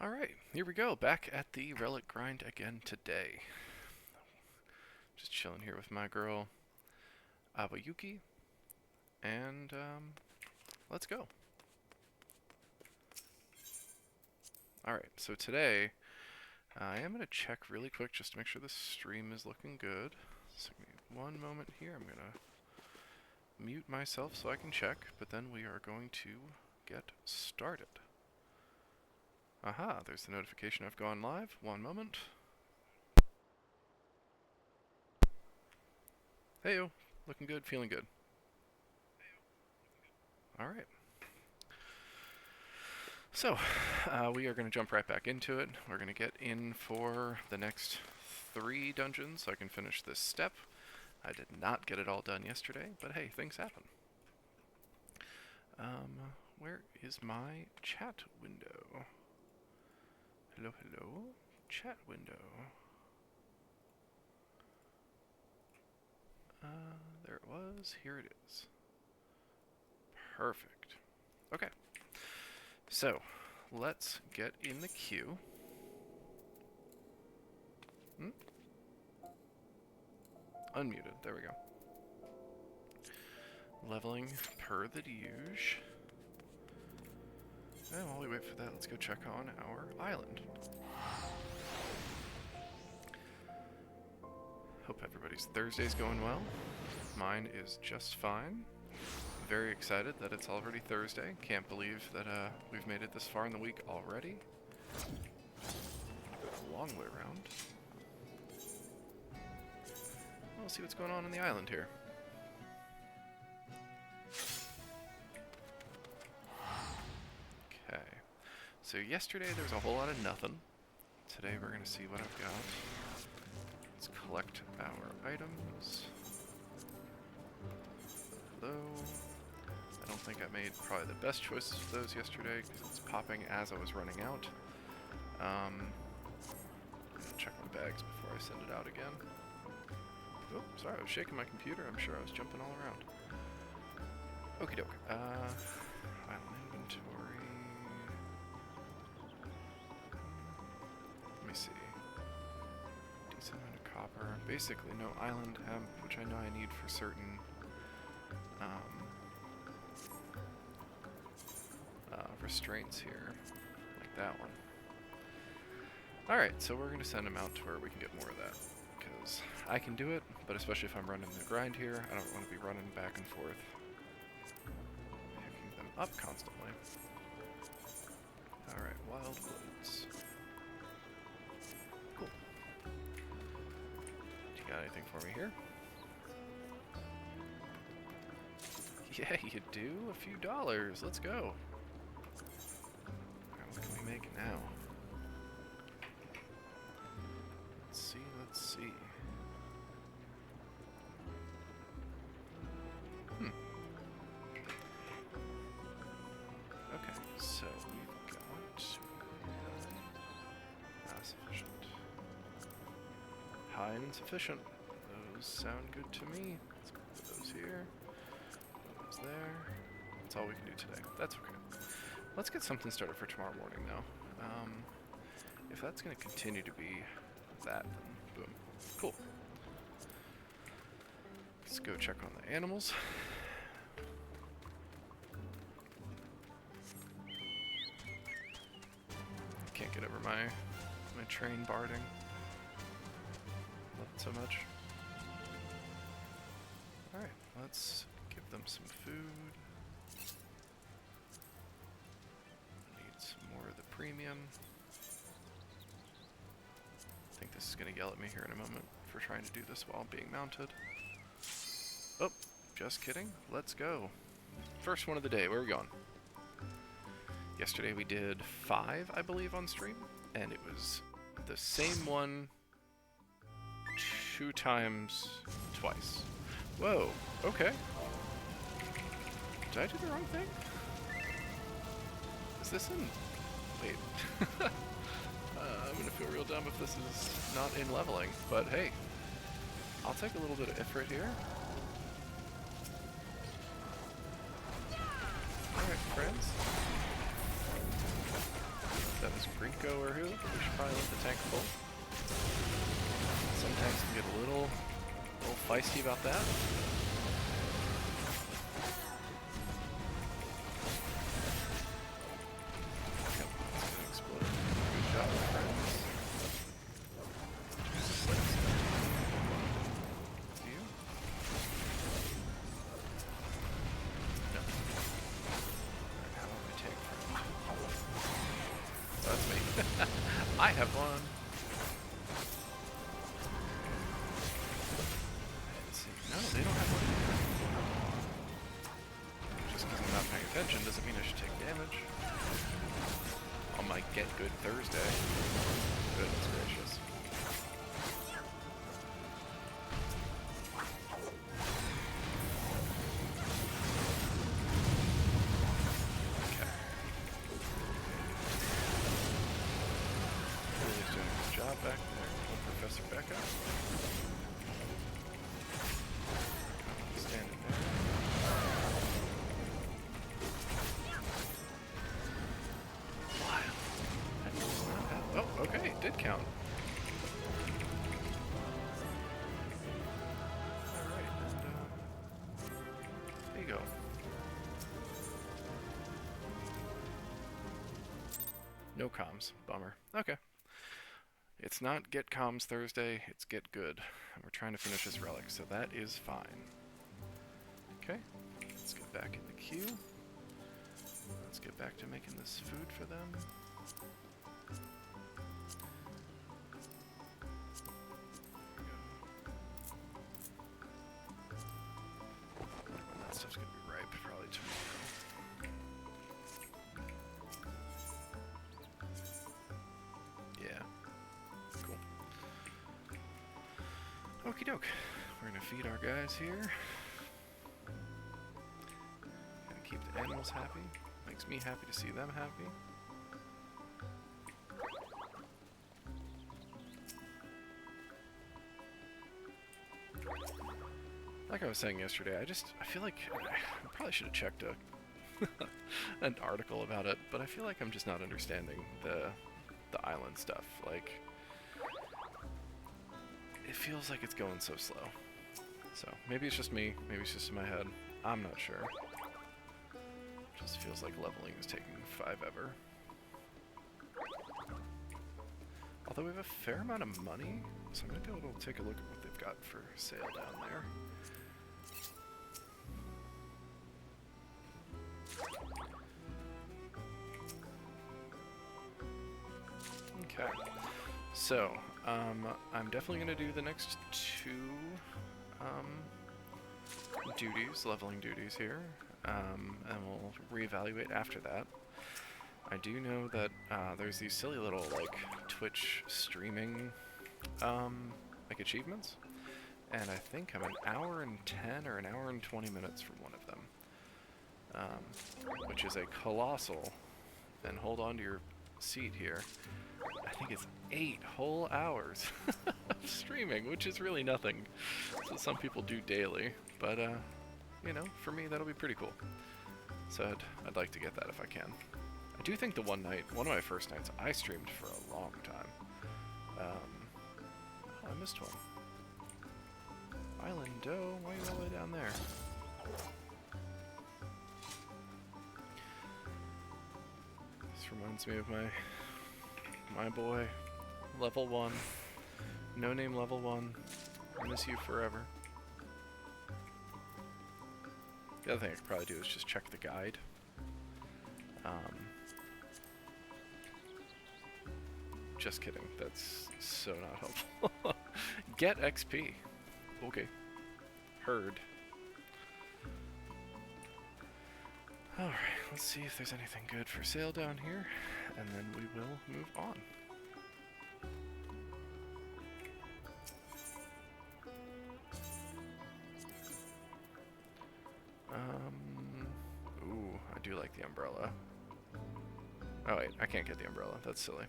Alright, here we go. Back at the Relic grind again today. Just chilling here with my girl, Abayuki. And, let's go. Alright, so today, I am going to check really quick just to make sure the stream is looking good. So give me one moment here. I'm going to mute myself so I can check, but then we are going to get started. Aha, there's the notification I've gone live. One moment. Heyo, looking good, feeling good. Alright. So, we are going to jump right back into it. We're going to get in for the next 3 dungeons so I can finish this step. I did not get it all done yesterday, but hey, things happen. Where is my chat window? Hello, hello. Chat window. There it was. Here it is. Perfect. Okay. So, let's get in the queue. Unmuted. There we go. Leveling per the usual. And while we wait for that, let's go check on our island. Hope everybody's Thursday's going well. Mine is just fine. Very excited that it's already Thursday. Can't believe that we've made it this far in the week already. A long way around. We'll see what's going on the island here. Okay. So yesterday there was a whole lot of nothing. Today we're going to see what I've got. Let's collect our items. Hello. I don't think I made probably the best choices for those yesterday because it's popping as I was running out. I'm gonna check my bags before I send it out again. Oh, sorry, I was shaking my computer. I'm sure I was jumping all around. Okie doke. Island inventory. Let me see. Decent amount of copper. Basically, no island hemp, which I know I need for certain restraints here, like that one. Alright, so we're going to send them out to where we can get more of that, because I can do it, but especially if I'm running the grind here, I don't want to be running back and forth, picking them up constantly. Alright, Wild Woods. Cool. You got anything for me here? Yeah, you do. A few dollars. Let's go. Alright, what can we make now? Let's see, let's see. Okay, so we've got not sufficient. High and insufficient. Those sound good to me. Let's go put those here. Those there. That's all we can do today. That's okay. Let's get something started for tomorrow morning, though. If that's going to continue to be that, then boom. Cool. Let's go check on the animals. Can't get over my train barding. Love it so much. Alright, let's give them some food. Need some more of the premium. I think this is going to yell at me here in a moment for trying to do this while being mounted. Oh, just kidding. Let's go. First one of the day. Where are we going? Yesterday we did 5, I believe, on stream, and it was the same one 2 times twice. Whoa, okay. Did I do the wrong thing? Is this in... Wait. I'm gonna feel real dumb if this is not in leveling, but hey. I'll take a little bit of Ifrit here. Alright, friends. That was Greek. Echo or who, we should probably let the tank full. Some tanks can get a little feisty about that. Yep, it's gonna explode. Good job, friends. You? No. Alright, how long we take from... Oh, that's me. I have one. No, they don't have one either. Just because I'm not paying attention doesn't mean I should take damage. On my Get Good Thursday. Goodness gracious. Okay. Lily's doing a good job back there. Professor Becca. Standing there. Wild. That does not have... Oh, okay, it did count. Alright, and there you go. No comms. Bummer. Okay. It's not Get Comms Thursday, it's Get Good. And we're trying to finish this relic, so that is fine. Okay, let's get back in the queue. Let's get back to making this food for them. There we go. And that stuff's gonna be ripe probably tomorrow. Yeah. Cool. Okie doke. We're gonna feed our guys here. Keep the animals happy. Makes me happy to see them happy. Like I was saying yesterday, I feel like I probably should have checked an article about it, but I feel like I'm just not understanding the island stuff. Like, it feels like it's going so slow. So maybe it's just me, maybe it's just in my head. I'm not sure. Just feels like leveling is taking forever. Although we have a fair amount of money, so I'm going to be able to take a look at what they've got for sale down there. Okay, so I'm definitely going to do the next two duties, leveling duties here. And we'll reevaluate after that. I do know that there's these silly little like Twitch streaming like achievements, and I think I'm an hour and 10 or an hour and 20 minutes from one of them, which is a colossal. And hold on to your seat here. I think it's 8 whole hours of streaming, which is really nothing. So some people do daily, but you know, for me that'll be pretty cool. So I'd like to get that if I can. I do think the one of my first nights, I streamed for a long time. Oh, I missed one. Island Doe, why are you all the way down there? This reminds me of my boy, level 1. No name level 1. I miss you forever. The other thing I could probably do is just check the guide. Just kidding, that's so not helpful. Get XP. Okay. Heard. Alright, let's see if there's anything good for sale down here, and then we will move on. Ooh, I do like the umbrella. Oh wait, I can't get the umbrella, that's silly.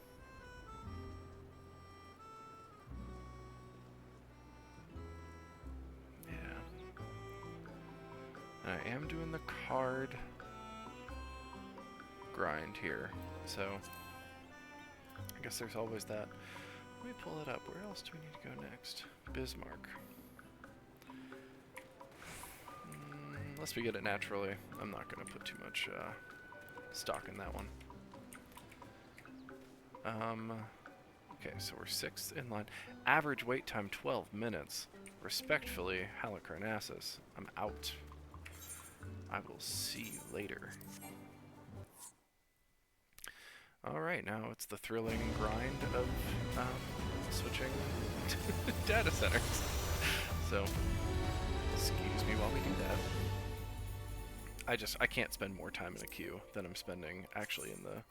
Yeah. I am doing the card grind here, so guess there's always that. Let me pull it up. Where else do we need to go next? Bismarck. Unless we get it naturally, I'm not going to put too much stock in that one. Okay, so we're 6th in line. Average wait time 12 minutes. Respectfully, Halicarnassus, I'm out. I will see you later. Alright, now it's the thrilling grind of switching data centers. So, excuse me while we do that. I can't spend more time in a queue than I'm spending actually in the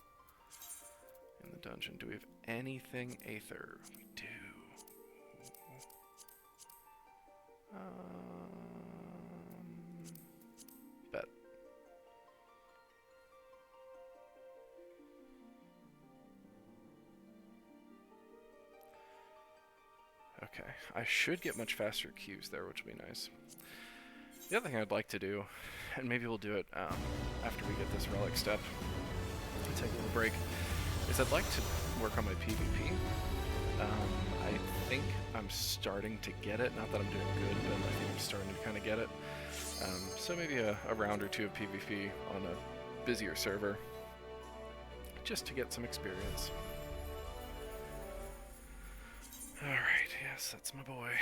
dungeon. Do we have anything Aether? We do. Bet. Okay, I should get much faster queues there, which will be nice. The other thing I'd like to do, and maybe we'll do it after we get this relic step, and take a little break, is I'd like to work on my PvP. I think I'm starting to get it. Not that I'm doing good, but I think I'm starting to kind of get it. So maybe a round or two of PvP on a busier server, just to get some experience. Alright, yes, that's my boy.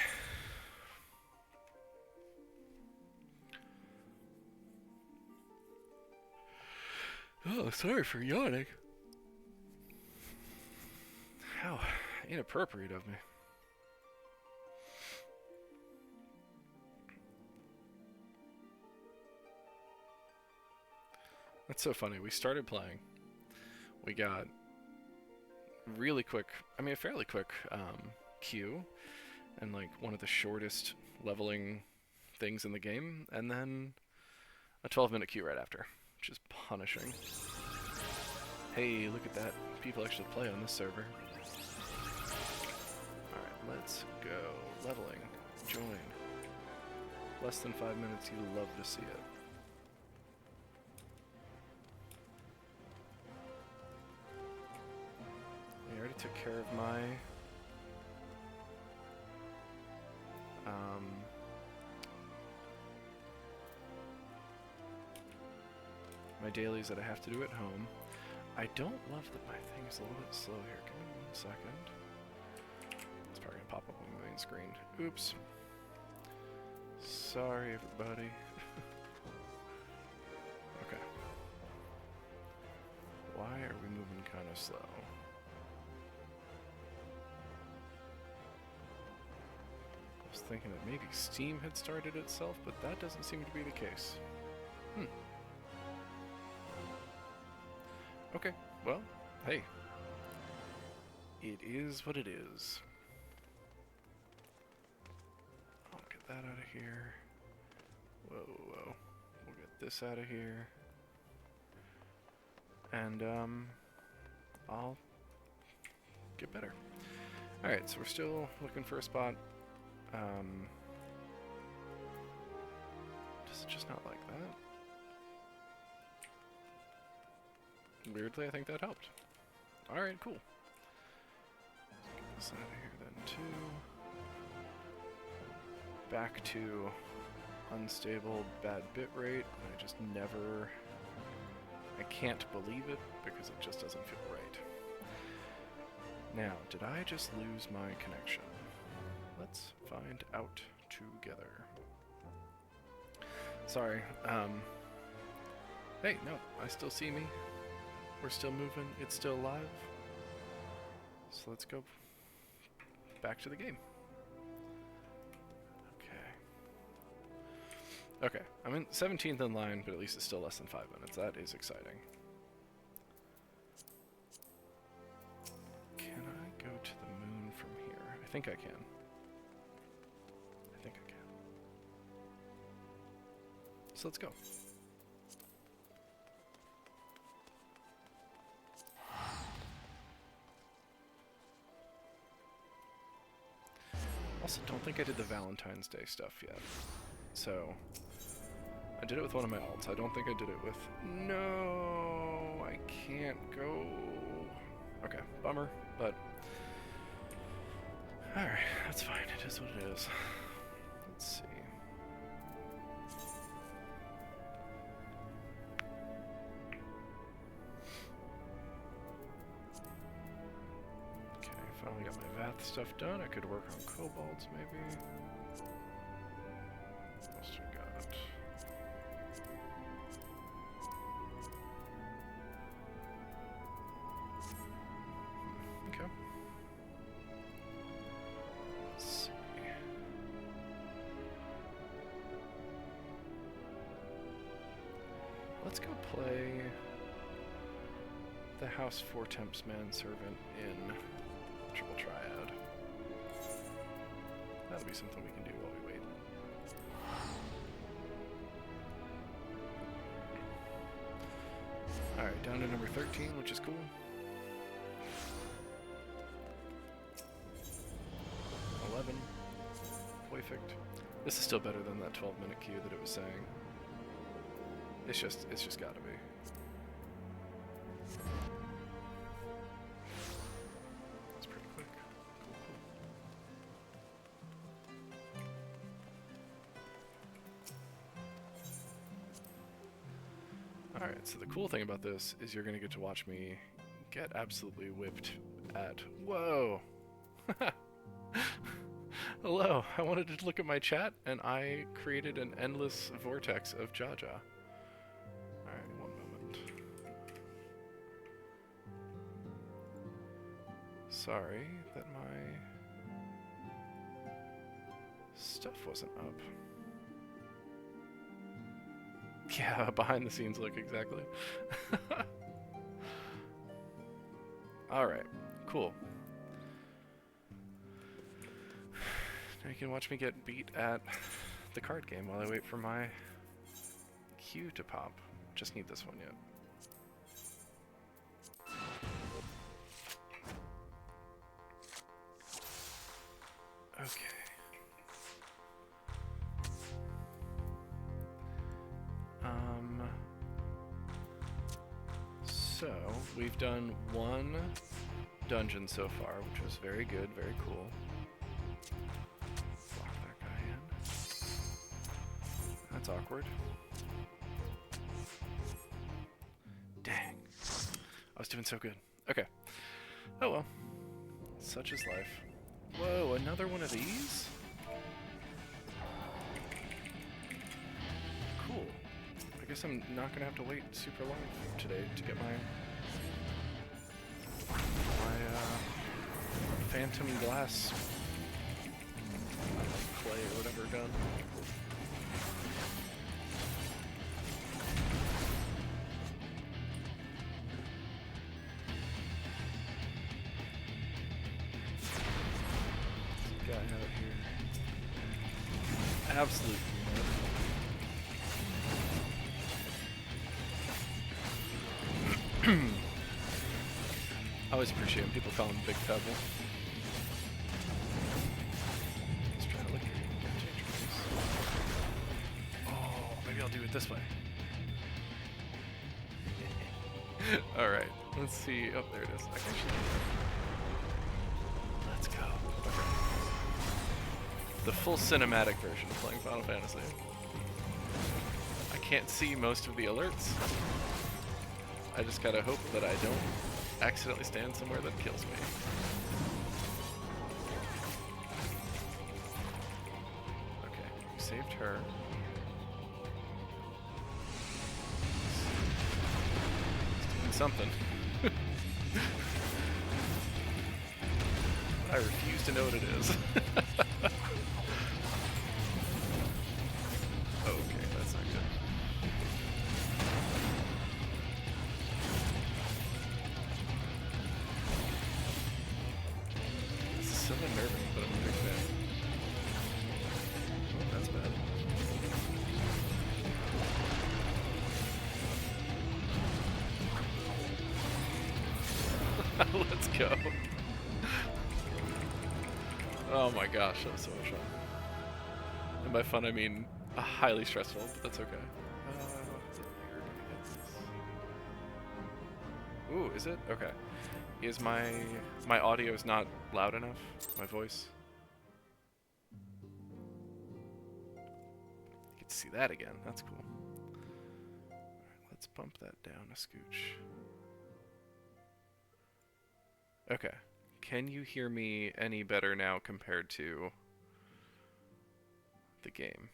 Oh, sorry for yawning. How inappropriate of me. That's so funny. We started playing. We got really quick, I mean a fairly quick queue, and like one of the shortest leveling things in the game, and then a 12-minute queue right after, which is punishing. Hey, look at that. People actually play on this server. Alright, let's go. Leveling. Join. Less than 5 minutes, you love to see it. I already took care of my dailies that I have to do at home. I don't love that my thing is a little bit slow here. Give me 1 second. It's probably gonna pop up on the main screen. Oops. Sorry, everybody. Okay. Why are we moving kind of slow? I was thinking that maybe Steam had started itself, but that doesn't seem to be the case. Okay, well, hey. It is what it is. I'll get that out of here. Whoa, whoa. We'll get this out of here. And, I'll get better. Alright, so we're still looking for a spot. Does it just not like that? Weirdly, I think that helped. Alright, cool. Let's get this out of here then, too. Back to unstable, bad bitrate. I just never... I can't believe it, because it just doesn't feel right. Now, did I just lose my connection? Let's find out together. Sorry, hey, no, I still see me. We're still moving, it's still live. So let's go back to the game. Okay. Okay, I'm in 17th in line, but at least it's still less than 5 minutes. That is exciting. Can I go to the moon from here? I think I can. I think I can. So let's go. Also, don't think I did the Valentine's Day stuff yet. So, I did it with one of my alts. I don't think I did it with... No, I can't go... Okay. Bummer, but alright, that's fine. It is what it is. Let's see. Okay, finally got my Vath stuff done. I could work on kobolds, maybe. What else we got? Okay. Let's see. Let's go play the House Four Temps Manservant in Triple Triad. That'll be something we can do while we wait. Alright, down to number 13, which is cool. Perfect. This is still better than that 12-minute queue that it was saying. It's just gotta be. It's pretty quick. Cool. Alright, so the cool thing about this is you're gonna get to watch me get absolutely whipped at... Whoa! Hello, I wanted to look at my chat, and I created an endless vortex of Jaja. Alright, one moment. Sorry that my stuff wasn't up. Yeah, behind the scenes look exactly. Alright, cool. Now you can watch me get beat at the card game while I wait for my queue to pop. Just need this one yet. Okay. So, we've done one dungeon so far, which was very good, very cool. That's awkward. Dang. I was doing so good. Okay. Oh well. Such is life. Whoa, another one of these? Cool. I guess I'm not gonna have to wait super long today to get my phantom glass clay or whatever done. Absolutely. I always appreciate when people call him Big Pebble. Let's try to look at Oh, maybe I'll do it this way. Alright, let's see. Oh, there it is. I can actually... Let's go. Okay. The full cinematic version of playing Final Fantasy. I can't see most of the alerts. I just gotta hope that I don't accidentally stand somewhere that kills me. Okay, you saved her. It's doing something. I refuse to know what it is. Okay, that's not good. This is so unnerving, but I'm a big fan. Oh, that's bad. Let's go. Oh my gosh, that was so much fun. And by fun, I mean highly stressful, but that's okay. Ooh, is it? Okay. Is my audio is not loud enough? My voice? You get to see that again. That's cool. Alright, let's bump that down a scooch. Okay. Can you hear me any better now compared to the game?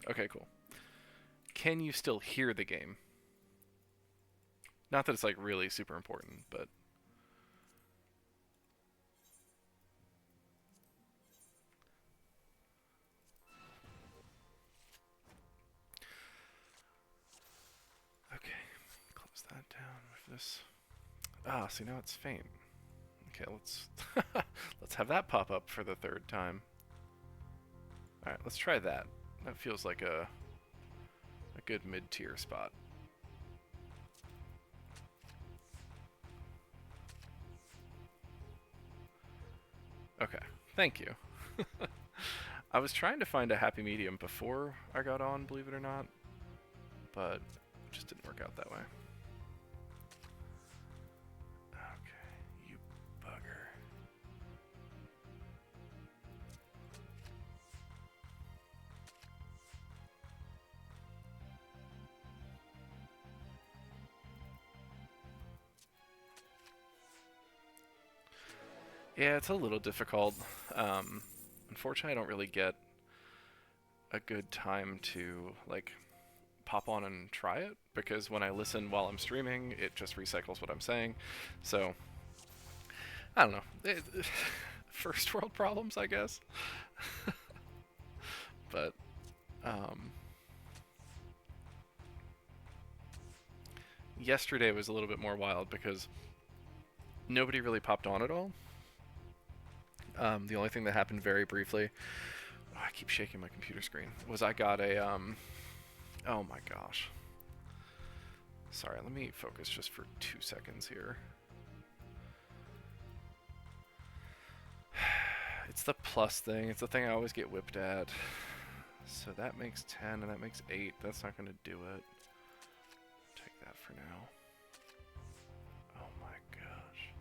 Okay, cool. Can you still hear the game? Not that it's like really super important, but... Okay, close that down with this. Ah, see now it's faint. Okay, let's let's have that pop up for the third time. Alright, let's try that. That feels like a good mid-tier spot. Okay, thank you. I was trying to find a happy medium before I got on, believe it or not, but it just didn't work out that way. Okay, you bugger. Yeah, it's a little difficult. Unfortunately, I don't really get a good time to, like, pop on and try it, because when I listen while I'm streaming, it just recycles what I'm saying. So, I don't know. First world problems, I guess. But, yesterday was a little bit more wild because nobody really popped on at all. The only thing that happened very briefly, oh, I keep shaking my computer screen, was I got a, oh my gosh. Sorry, let me focus just for 2 seconds here. It's the plus thing. It's the thing I always get whipped at. So that makes 10 and that makes 8. That's not going to do it. Take that for now. Oh my gosh.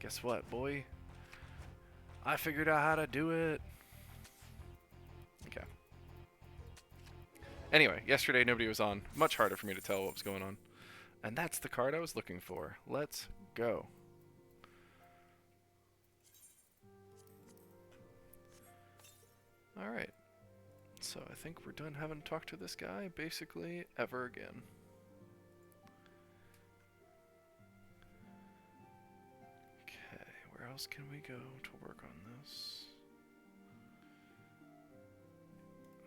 Guess what, boy? I figured out how to do it. Okay. Anyway, yesterday nobody was on. Much harder for me to tell what was going on. And that's the card I was looking for. Let's go. Alright. So I think we're done having to talk to this guy, basically, ever again. Okay, where else can we go to work on this?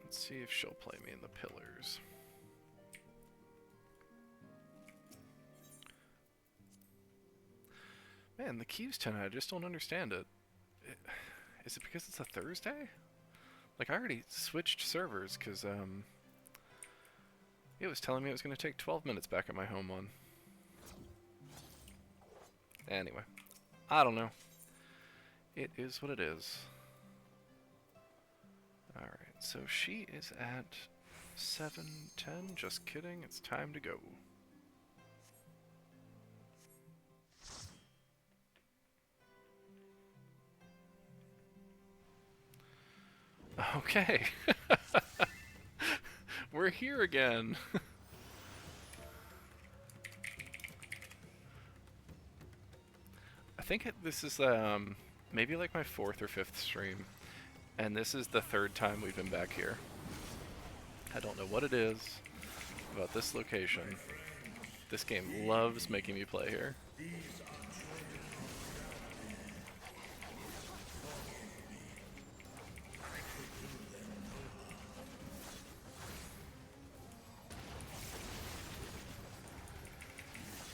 Let's see if she'll play me in the pillars. Man, the queues tonight, I just don't understand it. Is it because it's a Thursday? Like, I already switched servers because, it was telling me it was going to take 12 minutes back at my home one. Anyway, I don't know. It is what it is. Alright, so she is at 7:10. Just kidding, it's time to go. Okay. We're here again. I think this is maybe like my 4th or 5th stream, and this is the 3rd time we've been back here. I don't know what it is about this location. This game loves making me play here.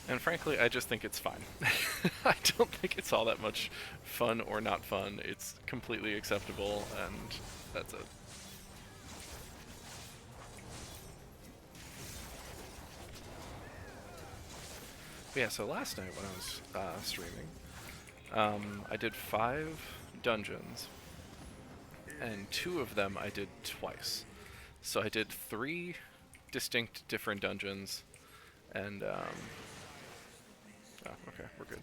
And frankly, I just think it's fine. I don't think it's all that much fun or not fun. It's completely acceptable, and that's it. But yeah, so last night when I was streaming, I did 5 dungeons, and 2 of them I did twice. So I did 3 distinct different dungeons, and oh, okay, we're good.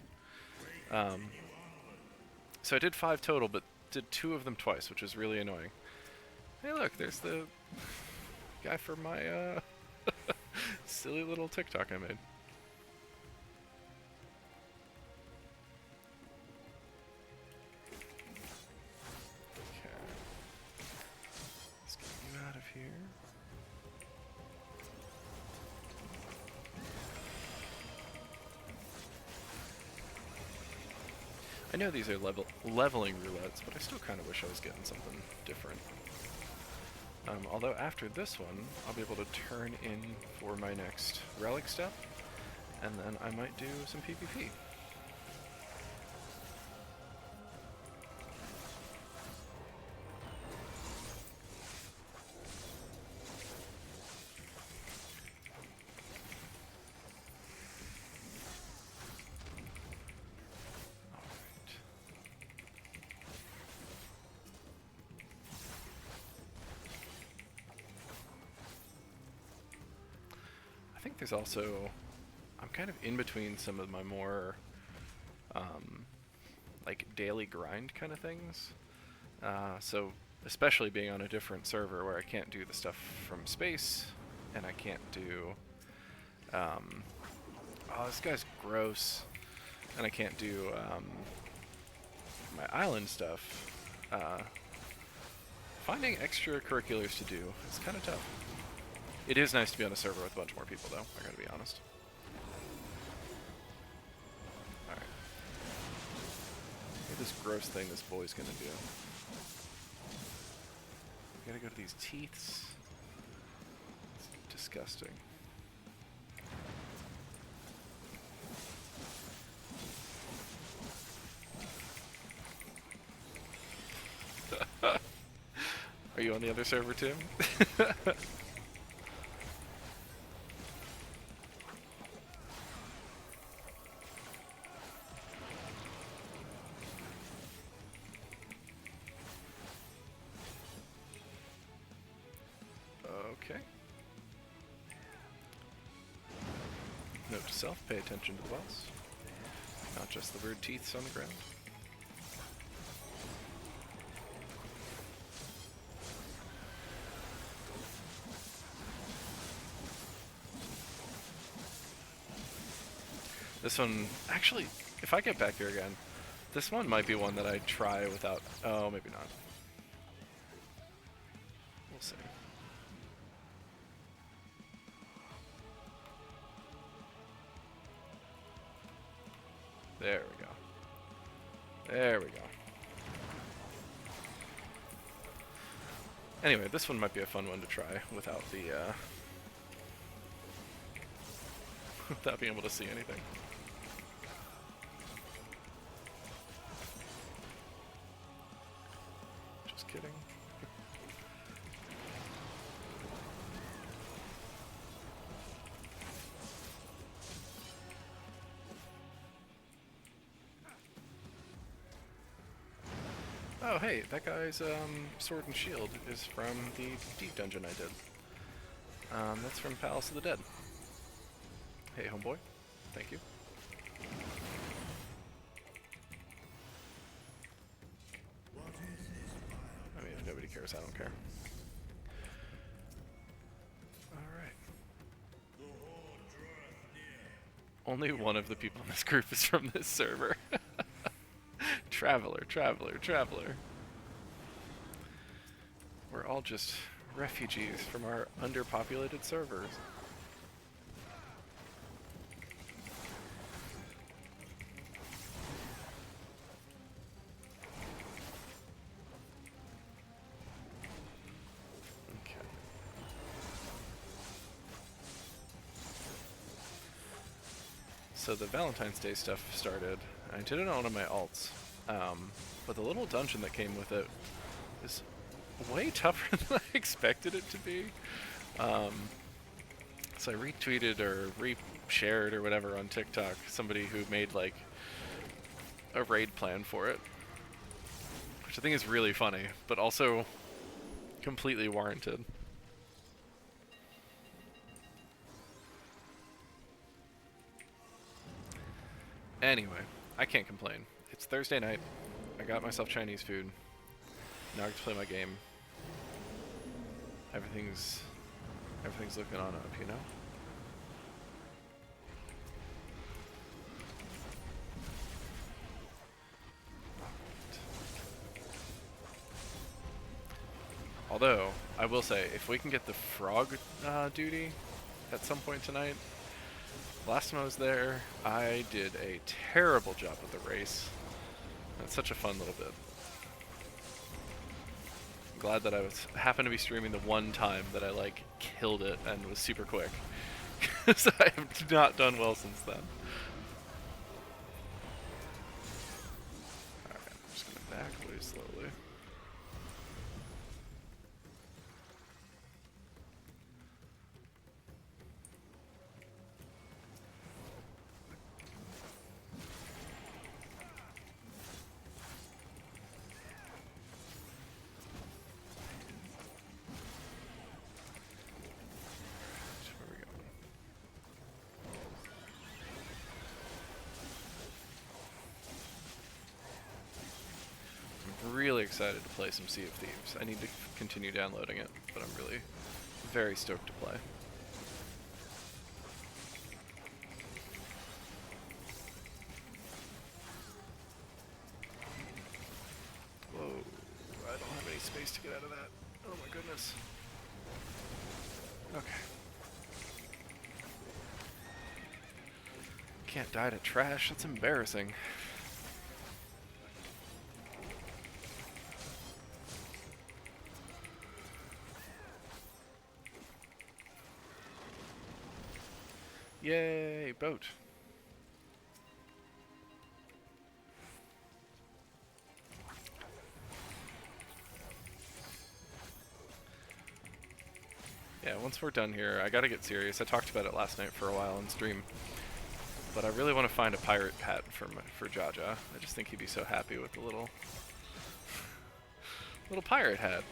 So I did 5 total, but did 2 of them twice, which is really annoying. Hey, look, there's the guy for my silly little TikTok I made. Okay. Let's get you out of here. I know these are leveling roulettes, but I still kind of wish I was getting something different. Although after this one, I'll be able to turn in for my next Relic step, and then I might do some PvP. I think there's also, I'm kind of in between some of my more, like daily grind kind of things. So especially being on a different server where I can't do the stuff from space, and I can't do, oh, this guy's gross, and I can't do, my island stuff. Finding extracurriculars to do is kind of tough. It is nice to be on a server with a bunch more people, though, I gotta be honest. Alright. Look at this gross thing this boy's gonna do. We gotta go to these teeths. It's disgusting. Are you on the other server, Tim? Okay. Note to self, pay attention to the boss. Not just the weird teeths on the ground. This one, actually, if I get back here again, this one might be one that I try without, oh, maybe not. We'll see. There we go. There we go. Anyway, this one might be a fun one to try without the, without being able to see anything. Just kidding. Oh, hey, that guy's sword and shield is from the deep dungeon I did. That's from Palace of the Dead. Hey, homeboy. Thank you. I mean, if nobody cares, I don't care. Alright. Only one of the people in this group is from this server. Traveler, traveler, traveler. We're all just refugees from our underpopulated servers. Okay. So the Valentine's Day stuff started. I did it on one of my alts. But the little dungeon that came with it is way tougher than I expected it to be. So I retweeted or shared or whatever on TikTok. Somebody who made like a raid plan for it, which I think is really funny, but also completely warranted. Anyway, I can't complain. It's Thursday night. I got myself Chinese food. Now I get to play my game. Everything's looking on up, you know? Although, I will say, if we can get the frog duty at some point tonight, last time I was there, I did a terrible job with the race. It's such a fun little bit. I'm glad that I happened to be streaming the one time that I like killed it and was super quick, because I have not done well since then. Alright, I'm just gonna back away slowly. Really excited to play some Sea of Thieves. I need to continue downloading it, but I'm really very stoked to play. Whoa, I don't have any space to get out of that. Oh my goodness. Okay. Can't die to trash, that's embarrassing. Yay, boat. Yeah, once we're done here, I gotta get serious. I talked about it last night for a while on stream. But I really want to find a pirate hat for Jaja. I just think he'd be so happy with the little pirate hat.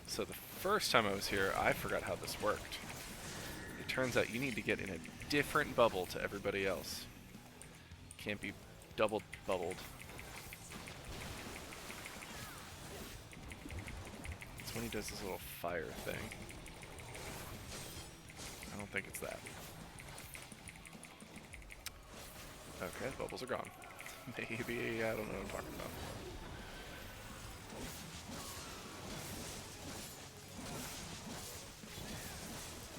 So the first time I was here, I forgot how this worked. It turns out you need to get in a different bubble to everybody else. Can't be double bubbled. It's when he does this little fire thing. I don't think it's that. Okay, the bubbles are gone. Maybe, I don't know what I'm talking about.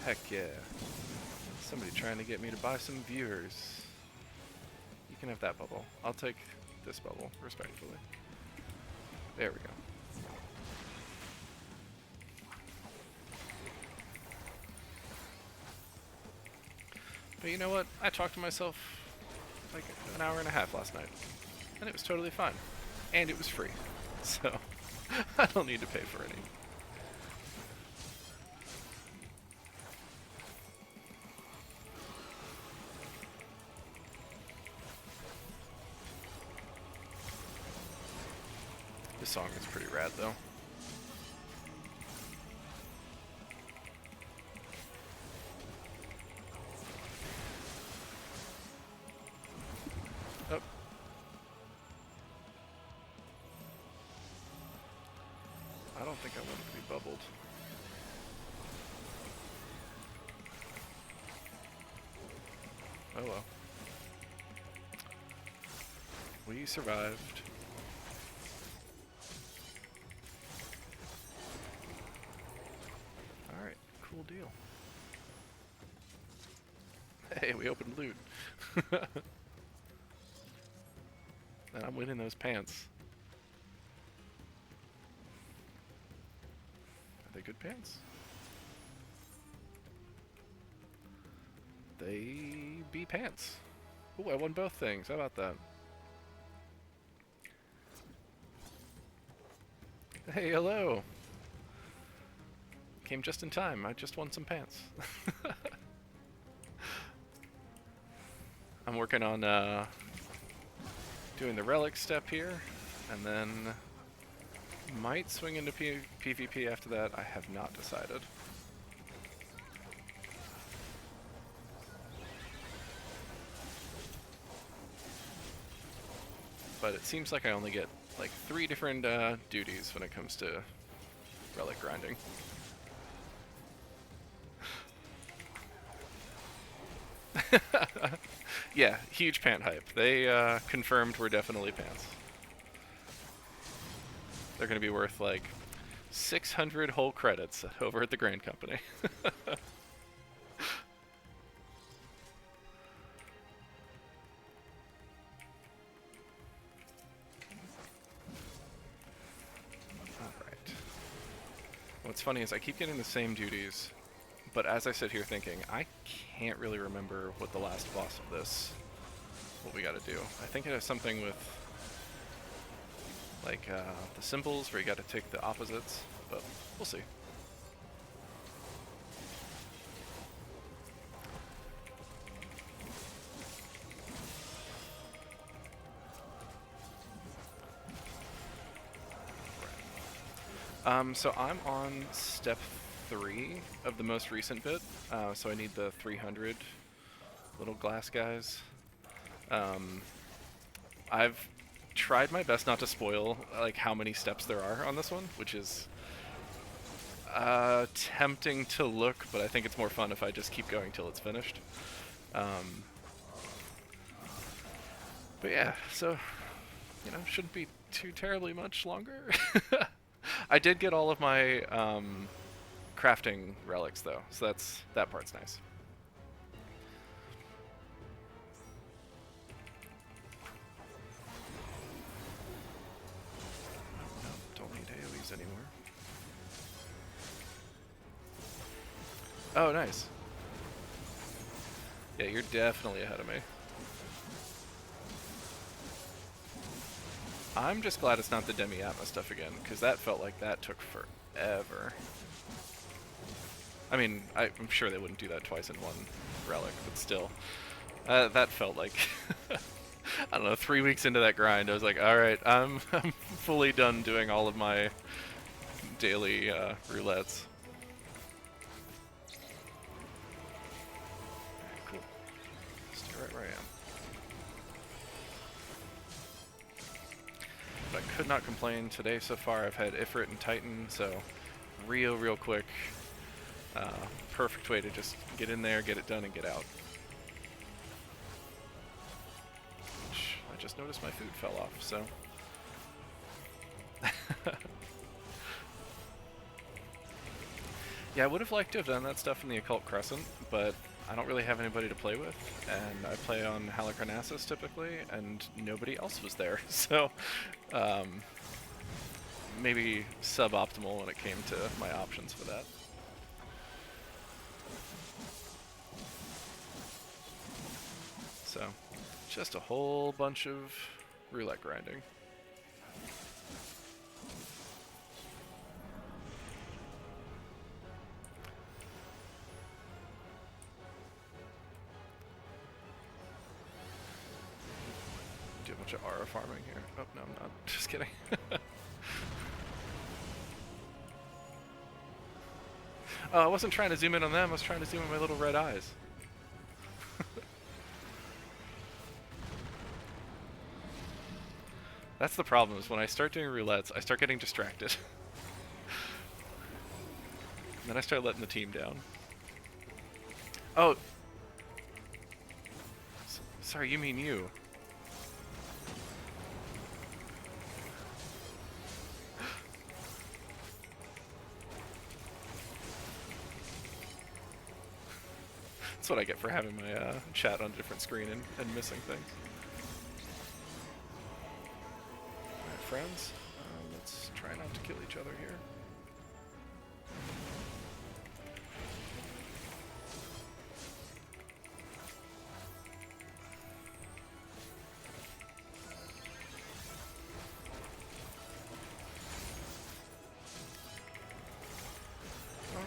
Heck yeah. Somebody trying to get me to buy some viewers. You can have that bubble. I'll take this bubble, respectfully. There we go. But you know what? I talked to myself like an hour and a half last night. And it was totally fine. And it was free. So, I don't need to pay for any. This song is pretty rad, though. Oh. I don't think I want it to be bubbled. Oh well. We survived. Alright, cool deal. Hey, we opened loot. And I'm winning those pants. Are they good pants? They be pants. Ooh, I won both things. How about that? Hey, hello. Came just in time. I just won some pants. I'm working on doing the Relic step here, and then might swing into PvP after that. I have not decided. But it seems like I only get like 3 different duties when it comes to Relic grinding. Yeah, huge pant hype. They confirmed we're definitely pants. They're going to be worth like 600 whole credits over at the Grain Company. Alright. What's funny is I keep getting the same duties, but as I sit here thinking, I can't really remember what the last boss of this, what we gotta do. I think it has something with, like, the symbols where you gotta take the opposites, but we'll see. So I'm on step 3 of the most recent bit, so I need the 300 little glass guys. I've tried my best not to spoil like how many steps there are on this one, which is tempting to look, but I think it's more fun if I just keep going till it's finished. But yeah, so, you know, shouldn't be too terribly much longer. I did get all of my crafting relics though, so that part's nice. No, don't need AoEs anymore. Oh, nice. Yeah, you're definitely ahead of me. I'm just glad it's not the Demi-Atma stuff again, because that felt like that took forever. I mean, I'm sure they wouldn't do that twice in one relic, but still. That felt like, I don't know, 3 weeks into that grind, I was like, alright, I'm fully done doing all of my daily roulettes. Cool. Stay right where I am. But I could not complain today so far. I've had Ifrit and Titan, so real quick. Perfect way to just get in there, get it done, and get out. Which I just noticed my food fell off, so. Yeah, I would have liked to have done that stuff in the Occult Crescent, but I don't really have anybody to play with, and I play on Halicarnassus typically, and nobody else was there, so maybe suboptimal when it came to my options for that. So, just a whole bunch of roulette grinding. Do a bunch of Aura farming here. Oh, no, I'm not. Just kidding. Oh, I wasn't trying to zoom in on them, I was trying to zoom in my little red eyes. That's the problem, is when I start doing roulettes, I start getting distracted. And then I start letting the team down. Oh! Sorry, you mean you. That's what I get for having my chat on a different screen and missing things. Alright, friends, let's try not to kill each other here.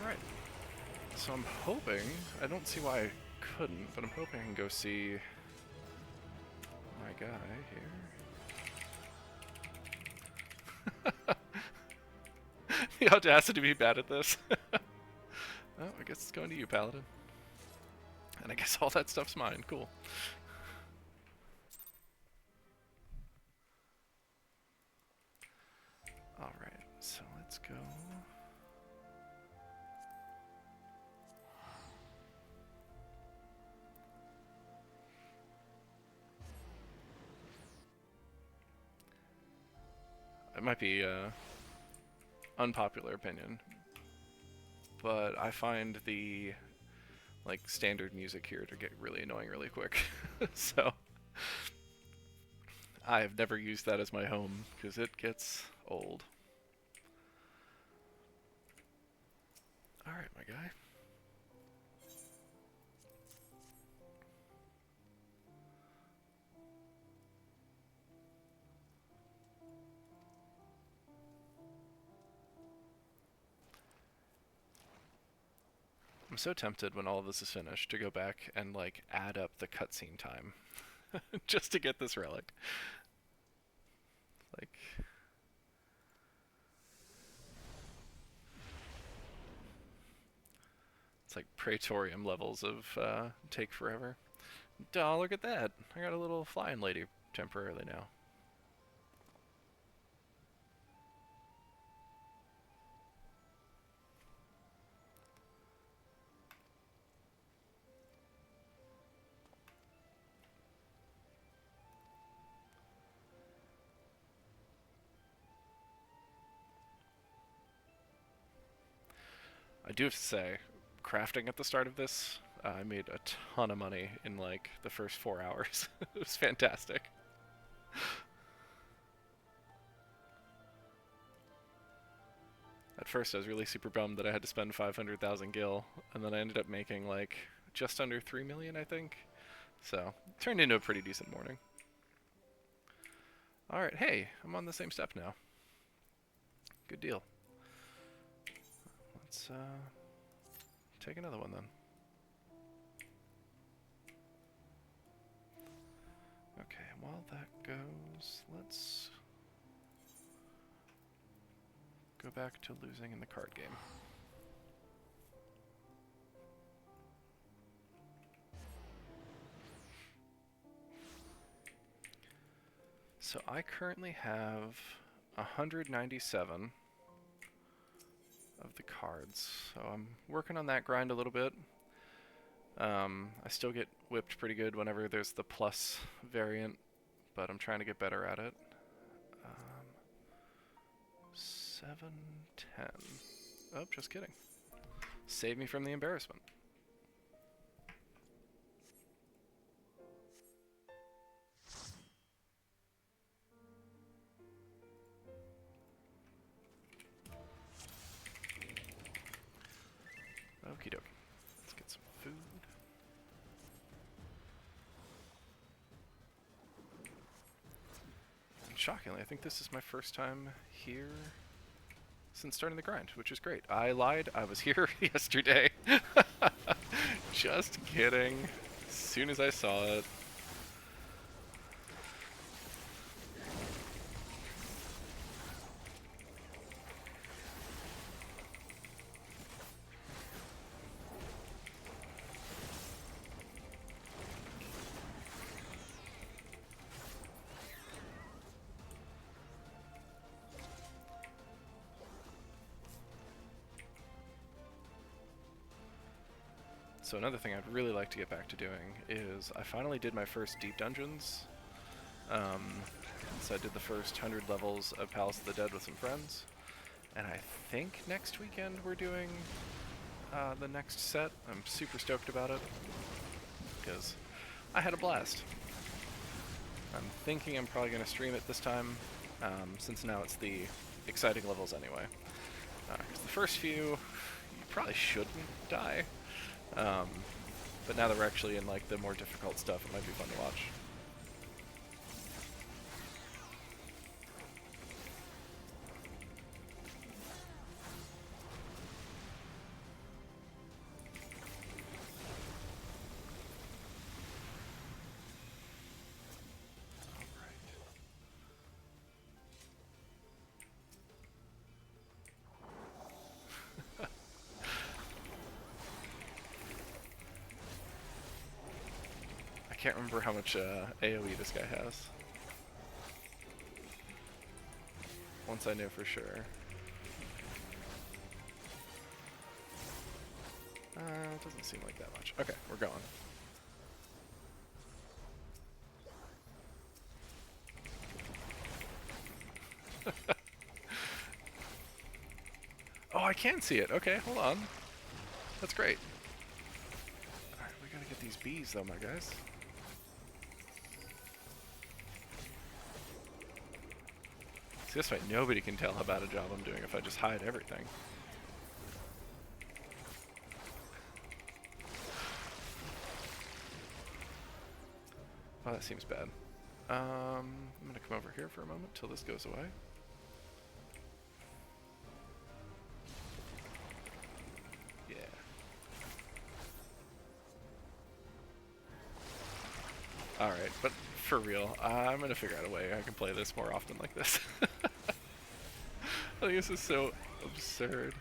Alright. So I'm hoping, I don't see why I couldn't, but I'm hoping I can go see my guy here. The audacity to be bad at this. Oh, I guess it's going to you, Paladin. And I guess all that stuff's mine. Cool. Alright, so let's go. It might be unpopular opinion, but I find the like standard music here to get really annoying really quick. So I have never used that as my home because it gets old. Alright, my guy. I'm so tempted when all of this is finished to go back and like add up the cutscene time just to get this relic. Like, it's like Praetorium levels of take forever. Oh, look at that! I got a little flying lady temporarily now. I do have to say, crafting at the start of this, I made a ton of money in like the first 4 hours. It was fantastic. At first I was really super bummed that I had to spend 500,000 gil, and then I ended up making like just under 3 million, I think. So, it turned into a pretty decent morning. Alright, hey, I'm on the same step now. Good deal. Let's take another one then. Okay, while that goes, let's go back to losing in the card game. So I currently have 197 of the cards, so I'm working on that grind a little bit. I still get whipped pretty good whenever there's the plus variant, but I'm trying to get better at it. 710. Oh, just kidding. Save me from the embarrassment. Okie dokie. Let's get some food. And shockingly, I think this is my first time here since starting the grind, which is great. I lied. I was here yesterday. Just kidding. As soon as I saw it. So another thing I'd really like to get back to doing is I finally did my first deep dungeons. So I did the first 100 levels of Palace of the Dead with some friends. And I think next weekend we're doing the next set. I'm super stoked about it because I had a blast. I'm thinking I'm probably going to stream it this time, since now it's the exciting levels anyway. Because the first few, you probably shouldn't die. But now that we're actually in like the more difficult stuff, it might be fun to watch. can't remember how much AoE this guy has. Once I know for sure. It doesn't seem like that much. Okay, we're going. Oh, I can see it. Okay, hold on. That's great. Alright, we gotta get these bees though, my guys. See, this way nobody can tell how bad a job I'm doing if I just hide everything. Oh, that seems bad. I'm gonna come over here for a moment till this goes away. Yeah. Alright, but for real, I'm gonna figure out a way I can play this more often like this. I think this is so absurd.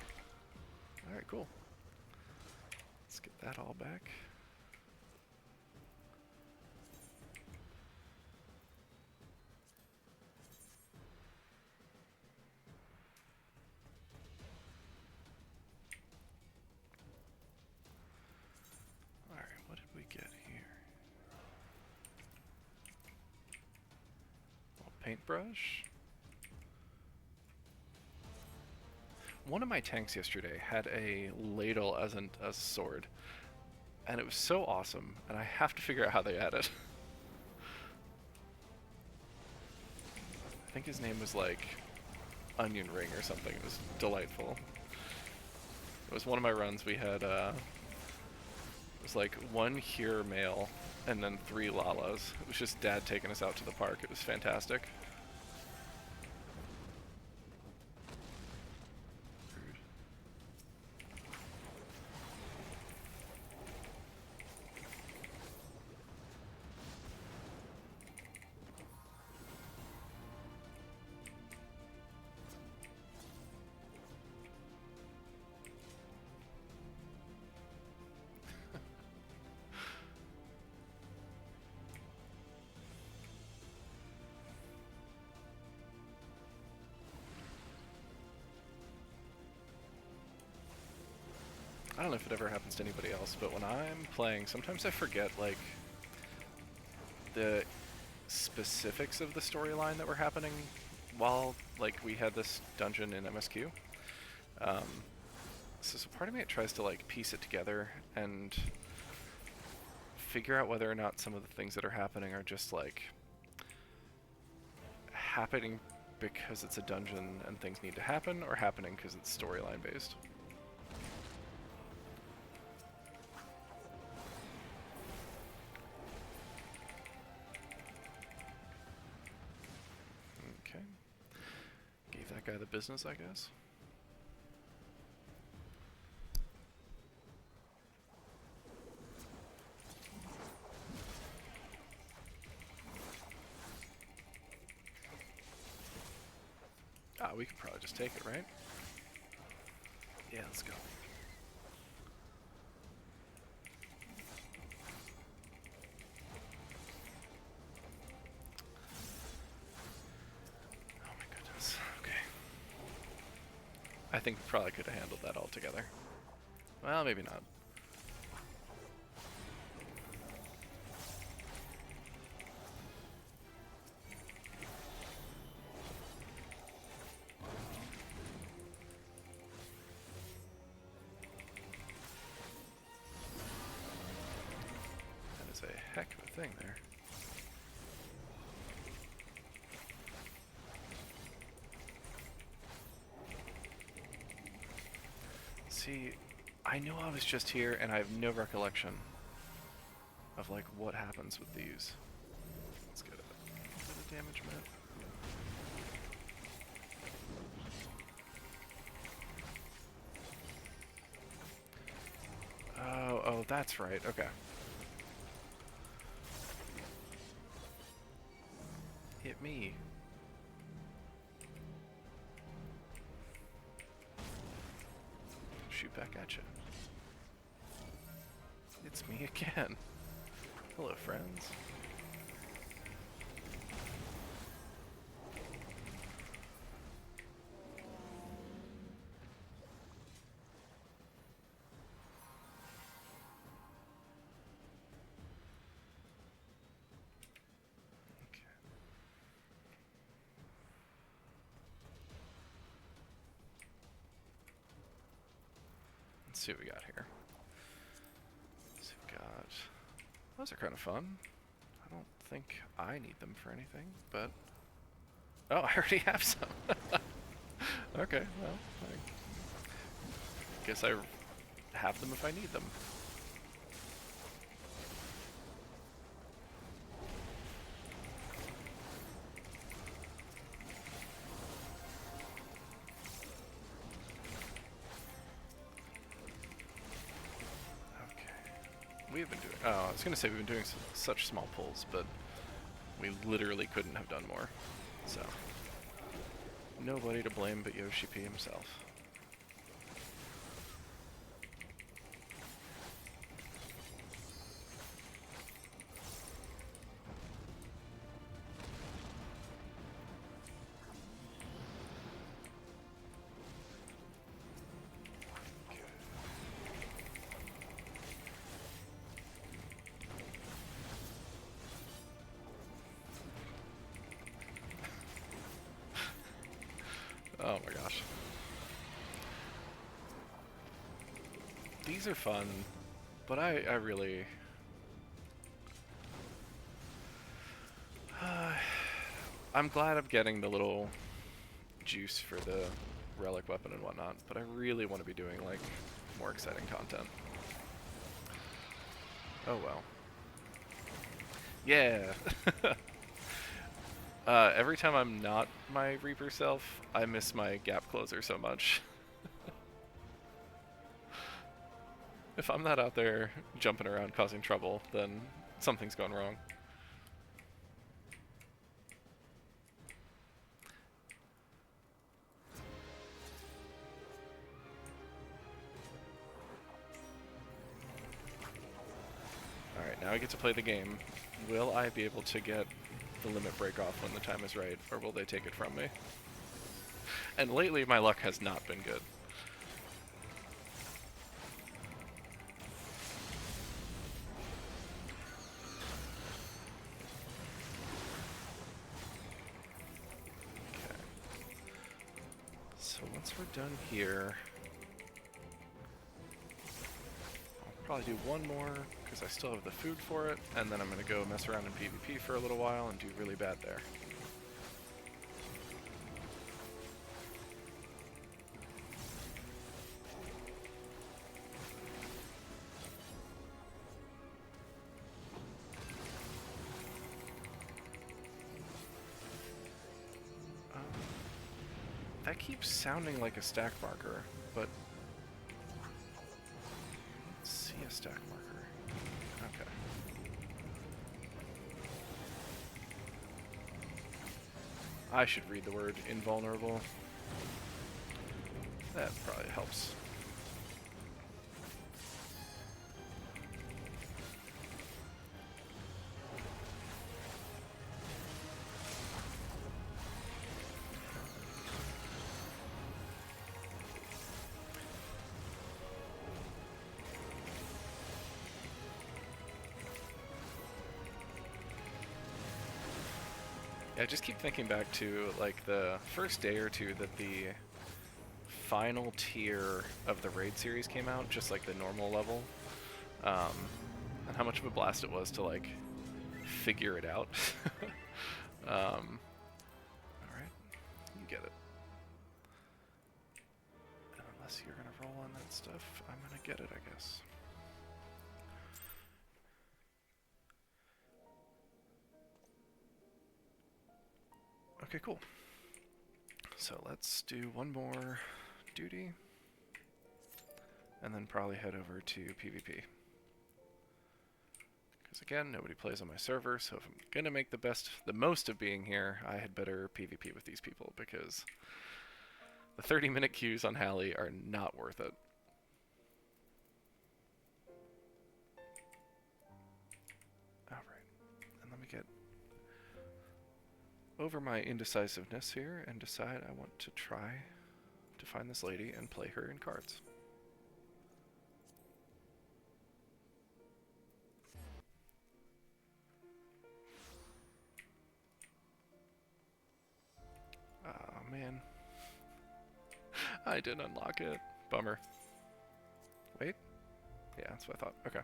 Alright, cool. Let's get that all back. Alright, what did we get here? A paintbrush. One of my tanks yesterday had a ladle as a sword, and it was so awesome, and I have to figure out how they had it. I think his name was like Onion Ring or something. It was delightful. It was one of my runs. We had it was like 1 here male and then 3 Lalas. It was just Dad taking us out to the park. It was fantastic. I don't know if it ever happens to anybody else, but when I'm playing, sometimes I forget, like, the specifics of the storyline that were happening while, like, we had this dungeon in MSQ. So part of me, it tries to, like, piece it together and figure out whether or not some of the things that are happening are just, like, happening because it's a dungeon and things need to happen, or happening because it's storyline based. Guy the business, I guess. Ah, we could probably just take it, right? Yeah, let's go. I think we probably could have handled that all together. Well, maybe not. That is a heck of a thing there. See, I know I was just here and I have no recollection of like what happens with these. Let's get a bit of damage map. Oh, that's right. Okay. Hit me. Shoot back at you. It's me again. Hello, friends. Let's see what we got here. So we've got... Those are kind of fun. I don't think I need them for anything, but... Oh, I already have some. Okay, well, I guess I have them if I need them. We've been doing... Oh, I was going to say we've been doing such small pulls, but we literally couldn't have done more. So, nobody to blame but Yoshi P himself. Oh my gosh. These are fun, but I really... I'm glad I'm getting the little juice for the relic weapon and whatnot, but I really want to be doing, like, more exciting content. Oh well. Yeah! Every time I'm not my Reaper self, I miss my gap closer so much. If I'm not out there jumping around causing trouble, then something's gone wrong. Alright, now I get to play the game. Will I be able to get the limit break off when the time is right, or will they take it from me? And lately my luck has not been good. Okay. So once we're done here, I'll probably do one more, because I still have the food for it, and then I'm going to go mess around in PvP for a little while and do really bad there. That keeps sounding like a stack marker, but... Let's see a stack marker. Okay. I should read the word invulnerable. That probably helps. Yeah, I just keep thinking back to, like, the first day or two that the final tier of the raid series came out, just like the normal level, and how much of a blast it was to, like, figure it out. Alright, you get it. And unless you're gonna roll on that stuff, I'm gonna get it, I guess. Okay, cool. So let's do one more duty, and then probably head over to PvP. Because again, nobody plays on my server, so if I'm gonna make the most of being here, I had better PvP with these people, because the 30-minute queues on Hallie are not worth it. me get over my indecisiveness here and decide I want to try to find this lady and play her in cards. Oh man. I didn't unlock it. Bummer. Wait? Yeah, that's what I thought. Okay.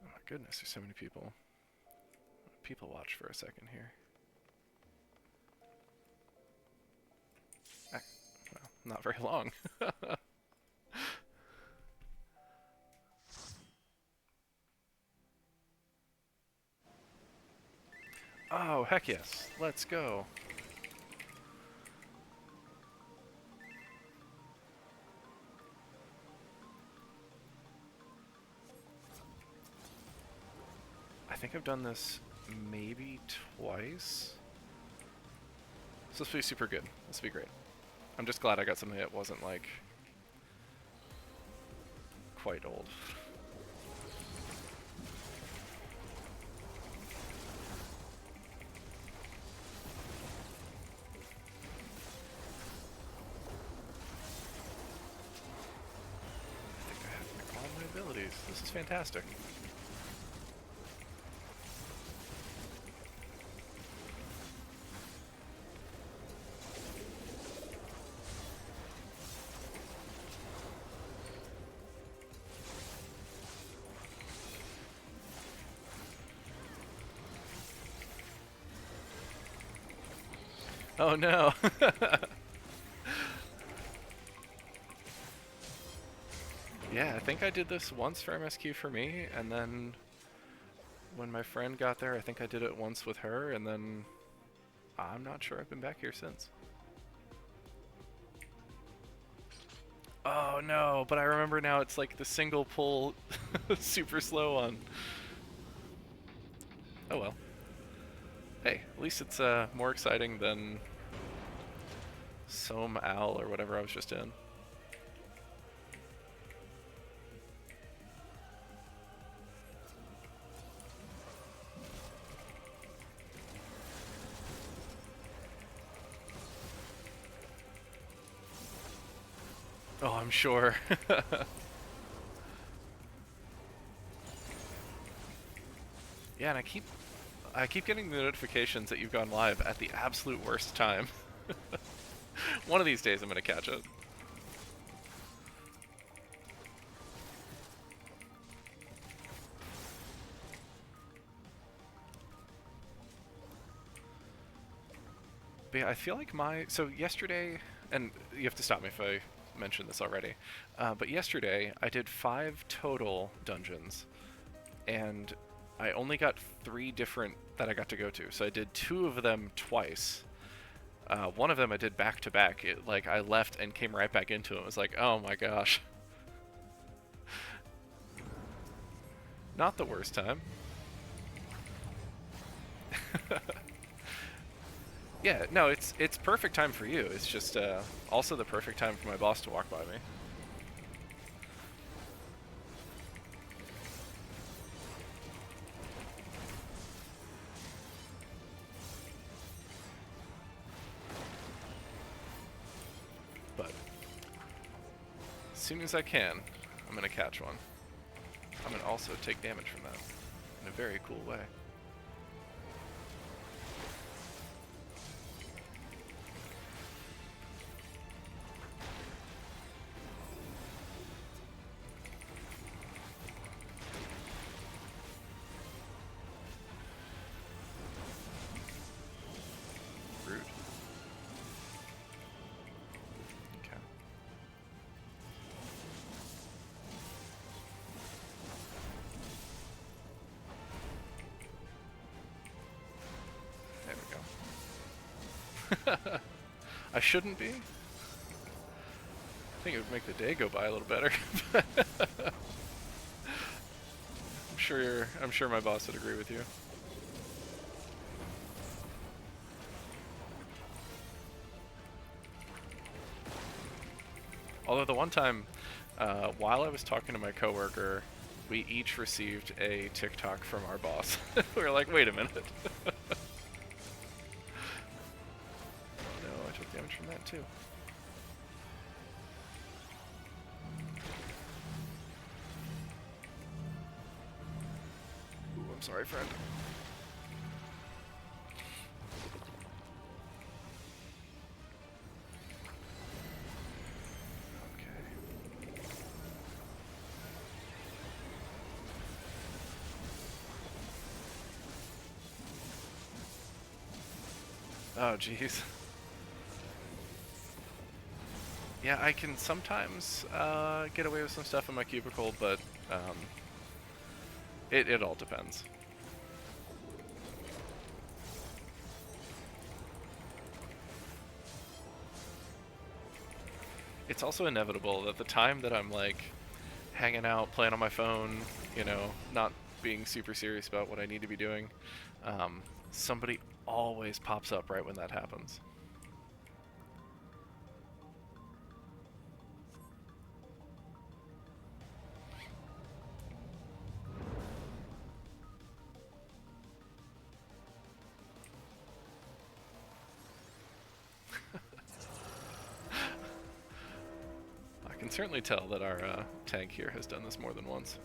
Oh my goodness, there's so many people. People watch for a second here. Well, not very long. Oh, heck yes. Let's go. I think I've done this maybe twice. So this will be super good. This will be great. I'm just glad I got something that wasn't, like, quite old. I think I have all my abilities. This is fantastic. Oh no! Yeah, I think I did this once for MSQ for me, and then when my friend got there, I think I did it once with her, and then I'm not sure I've been back here since. Oh no, but I remember now it's like the single pull super slow one. Oh well. Hey, at least it's more exciting than Soam Owl or whatever I was just in. Oh, I'm sure. Yeah, and I keep getting the notifications that you've gone live at the absolute worst time. One of these days I'm gonna catch it. But yeah, I feel like so yesterday, and you have to stop me if I mentioned this already, but yesterday I did 5 total dungeons, and I only got 3 different that I got to go to. So I did 2 of them twice. One of them I did back to back. Like I left and came right back into it. It was like, oh my gosh. Not the worst time. Yeah, no, it's perfect time for you. It's just also the perfect time for my boss to walk by me. But as soon as I can, I'm gonna catch one. I'm gonna also take damage from that in a very cool way. Rude. Okay. There we go. I shouldn't be. I think it would make the day go by a little better. I'm sure my boss would agree with you. Although the one time, while I was talking to my coworker, we each received a TikTok from our boss. We were like, wait a minute. Oh no, I took damage from that too. Ooh, I'm sorry, friend. Oh, jeez. Yeah, I can sometimes get away with some stuff in my cubicle, but it all depends. It's also inevitable that the time that I'm like hanging out, playing on my phone, you know, not being super serious about what I need to be doing, somebody always pops up right when that happens. I can certainly tell that our tank here has done this more than once.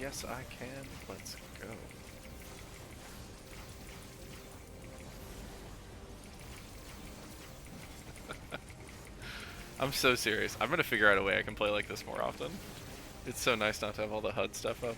Yes, I can. Let's go. I'm so serious. I'm gonna figure out a way I can play like this more often. It's so nice not to have all the HUD stuff up.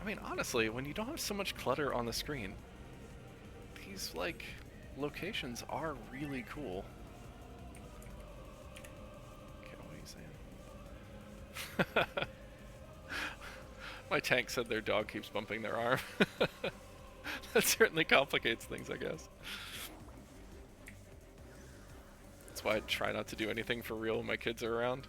I mean, honestly, when you don't have so much clutter on the screen, these, like, locations are really cool. Okay, what are you saying? My tank said their dog keeps bumping their arm. That certainly complicates things, I guess. That's why I try not to do anything for real when my kids are around.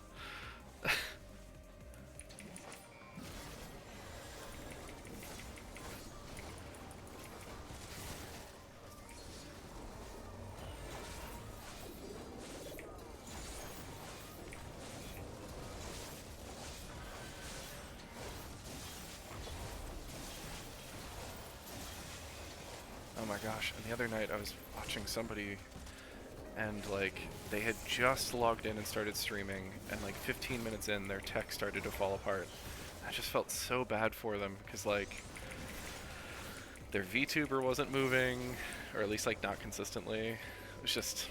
Oh my gosh, and the other night I was watching somebody and like they had just logged in and started streaming and like 15 minutes in their tech started to fall apart. I just felt so bad for them because like their VTuber wasn't moving, or at least like not consistently. It was just,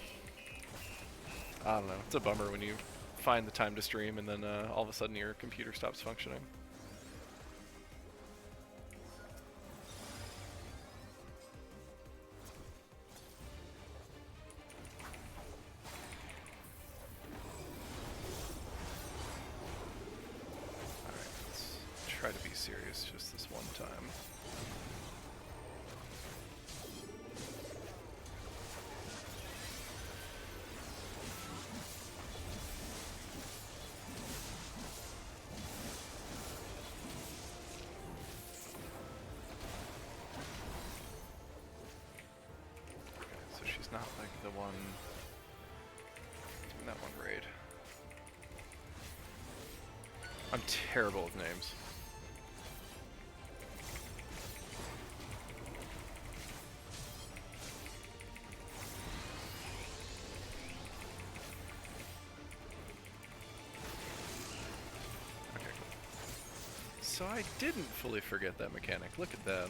I don't know, it's a bummer when you find the time to stream and then all of a sudden your computer stops functioning. Try to be serious just this one time. Okay, so she's not like the one doing that one raid. I'm terrible with names. so I didn't fully forget that mechanic. Look at that.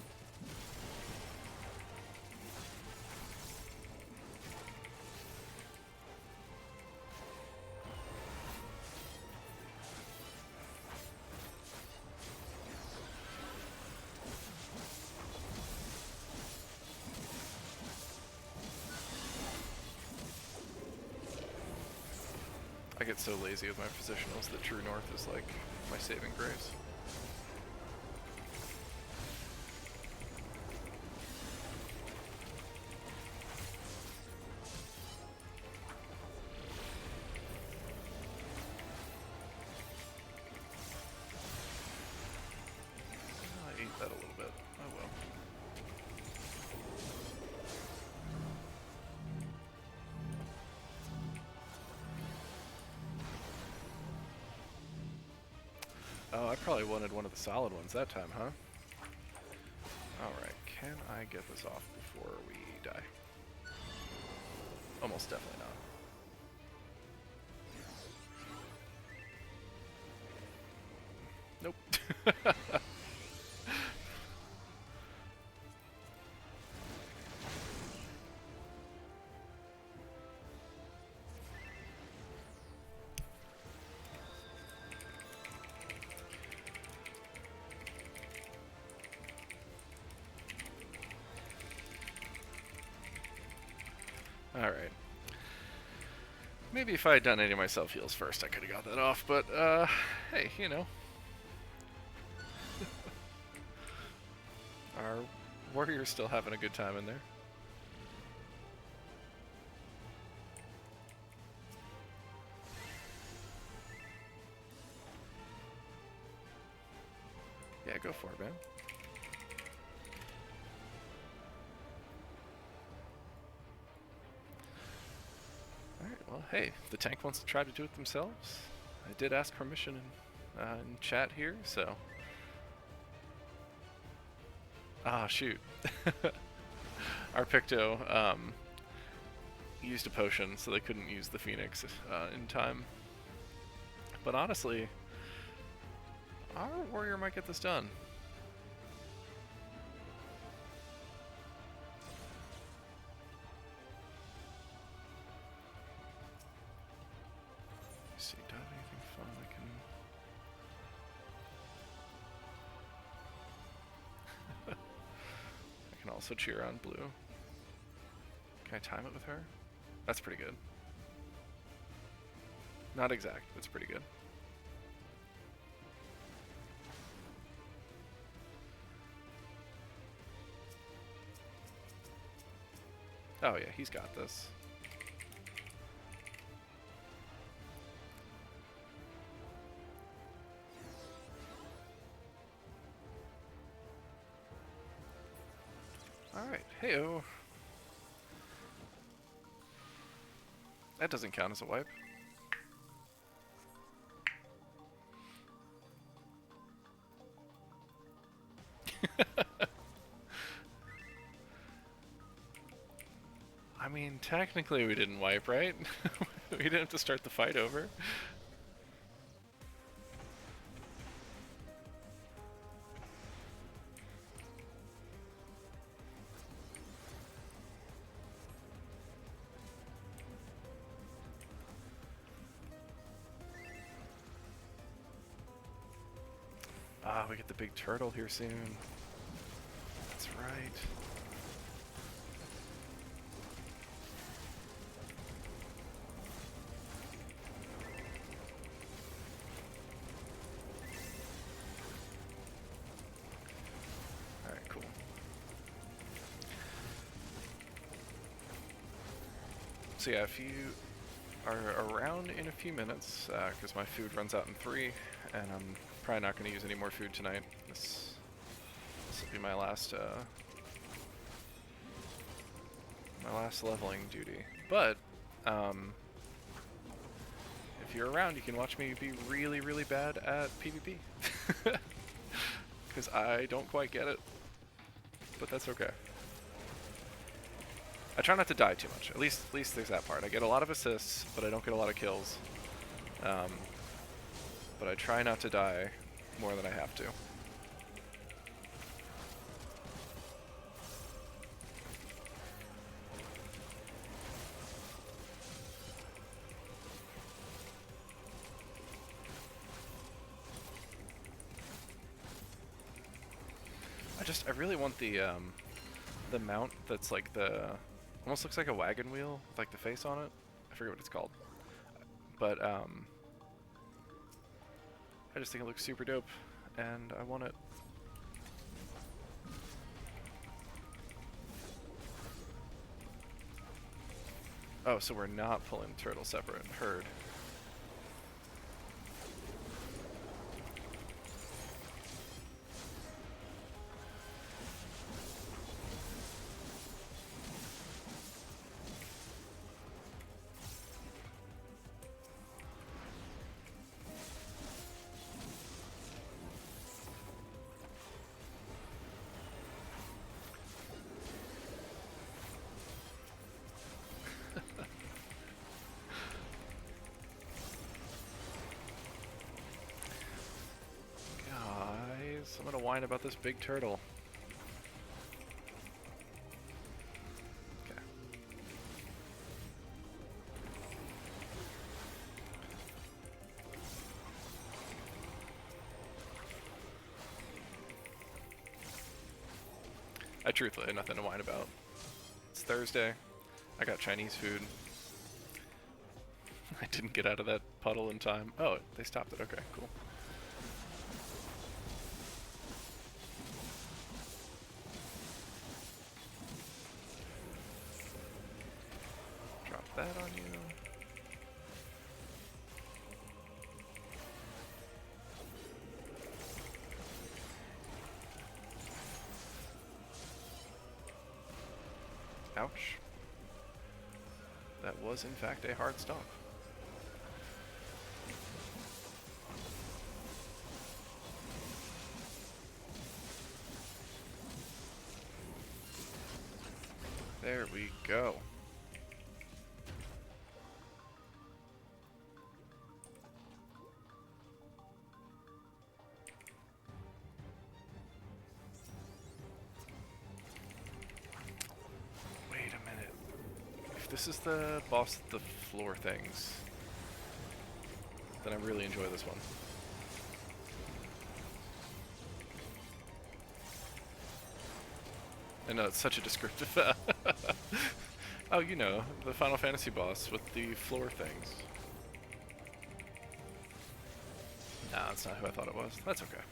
I get so lazy with my positionals that True North is like my saving grace. I ate that a little bit. Oh well. Oh, I probably wanted one of the solid ones that time, huh? Alright, can I get this off before we die? Almost definitely not. Nope. Alright. Maybe if I had done any of my self-heals first, I could have got that off, but, hey, you know. Our warrior's still having a good time in there. Yeah, go for it, man. Alright, well, hey, if the tank wants to try to do it themselves, I did ask permission in chat here, so... Ah, shoot. Our Picto used a potion, so they couldn't use the Phoenix in time. But honestly, our warrior might get this done. Let's see, do I have anything fun I can... I can also cheer on blue. Can I time it with her? That's pretty good. Not exact, but it's pretty good. Oh yeah, he's got this. Alright, hey-oh. That doesn't count as a wipe. I mean, technically we didn't wipe, right? We didn't have to start the fight over. Ah, we get the big turtle here soon. That's right. Alright, cool. So yeah, if you are around in a few minutes, because my food runs out in 3, and I'm probably not going to use any more food tonight. This will be my last leveling duty. But if you're around, you can watch me be really, really bad at PvP, because I don't quite get it. But that's okay. I try not to die too much. At least there's that part. I get a lot of assists, but I don't get a lot of kills. But I try not to die more than I have to. I really want the mount that's like almost looks like a wagon wheel with like the face on it. I forget what it's called. But I just think it looks super dope, and I want it. Oh, so we're not pulling turtle separate. Heard. I'm gonna whine about this big turtle. Okay. I truthfully have nothing to whine about. It's Thursday. I got Chinese food. I didn't get out of that puddle in time. Oh, they stopped it. Okay, cool. That on you. Ouch. That was in fact a hard stop. There we go. This is the boss of the floor things. Then I really enjoy this one. I know, it's such a descriptive... oh, you know, the Final Fantasy boss with the floor things. Nah, that's not who I thought it was. That's okay.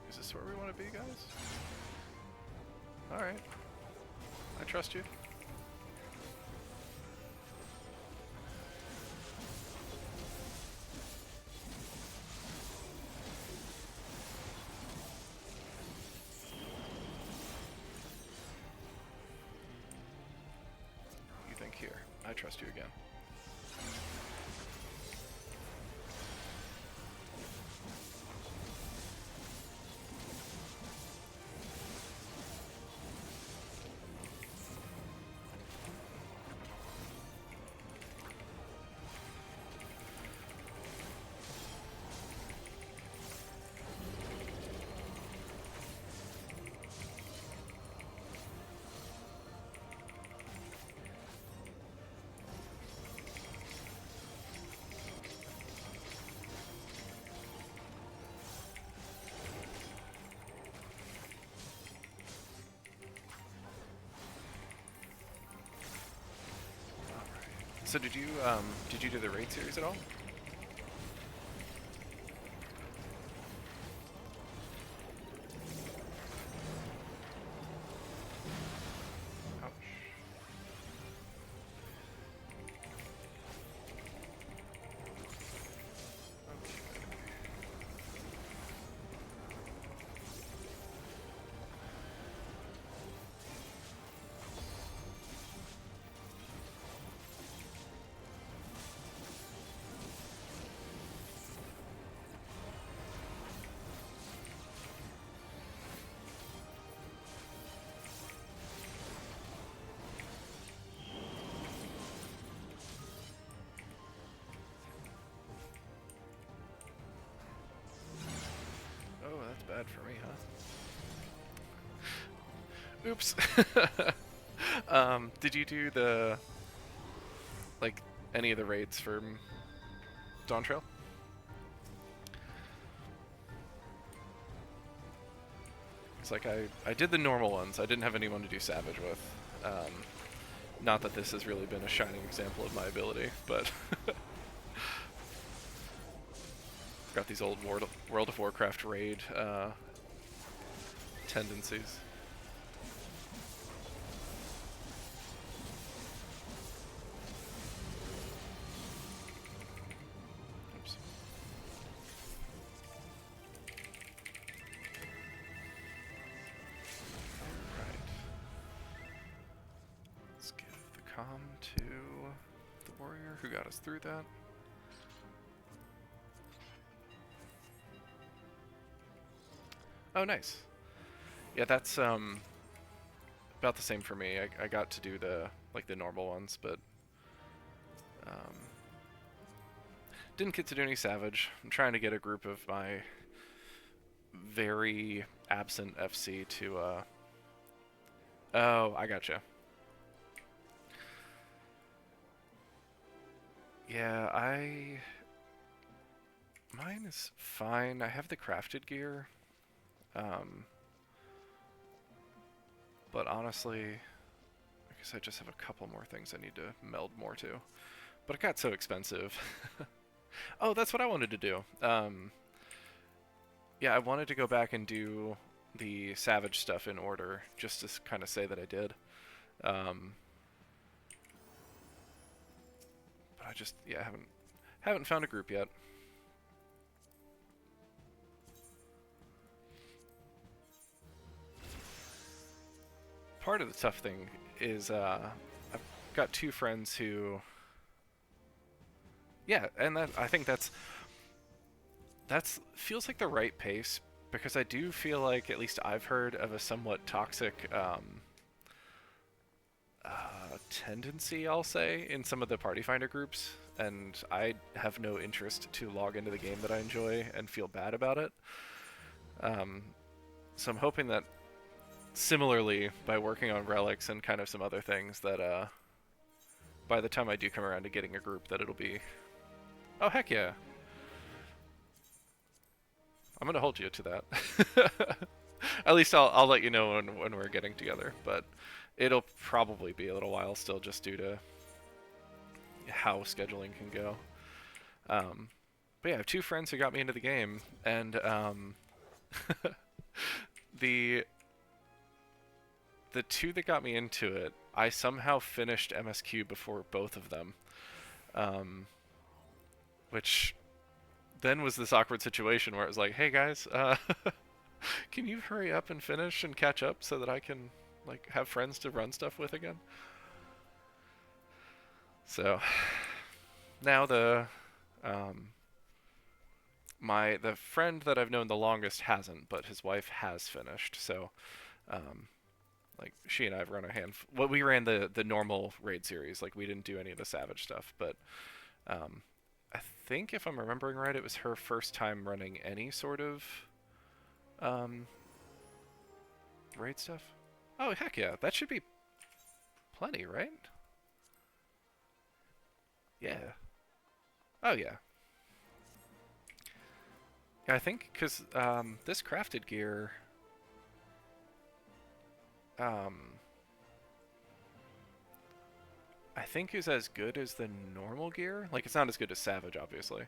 Is this where we want to be, guys? Alright. I trust you. You think here. I trust you again. So did you do the raid series at all? Ouch. bad for me, huh? Oops. Did you do the, like, any of the raids from Dawn Trail? It's like I did the normal ones. I didn't have anyone to do Savage with. Not that this has really been a shining example of my ability, but got these old World of Warcraft raid tendencies. Oops. Right. Let's give the comm to the warrior who got us through that. Oh, nice. Yeah, that's about the same for me. I got to do the normal ones, but didn't get to do any Savage. I'm trying to get a group of my very absent FC to oh, I gotcha. Yeah, mine is fine. I have the crafted gear. But honestly, I guess I just have a couple more things I need to meld more to. But it got so expensive. Oh, that's what I wanted to do. Yeah, I wanted to go back and do the Savage stuff in order, just to kind of say that I did. But I just, yeah, haven't found a group yet. Part of the tough thing is I've got two friends who, yeah, and I think that's feels like the right pace, because I do feel like, at least I've heard of a somewhat toxic tendency, I'll say, in some of the Party Finder groups, and I have no interest to log into the game that I enjoy and feel bad about it. So I'm hoping that similarly, by working on relics and kind of some other things, that by the time I do come around to getting a group, that it'll be, oh heck yeah, I'm gonna hold you to that. At least I'll let you know when we're getting together, but it'll probably be a little while still, just due to how scheduling can go. But yeah, I have two friends who got me into the game, and the two that got me into it, I somehow finished MSQ before both of them, which then was this awkward situation where it was like, hey guys, can you hurry up and finish and catch up so that I can have friends to run stuff with again? So now the friend that I've known the longest hasn't, but his wife has finished. So she and I have run a handful. Well, we ran the normal raid series. We didn't do any of the Savage stuff, but I think, if I'm remembering right, it was her first time running any sort of raid stuff. Oh, heck yeah. That should be plenty, right? Yeah. Oh, yeah. Yeah, I think because this crafted gear... I think is as good as the normal gear. It's not as good as Savage, obviously.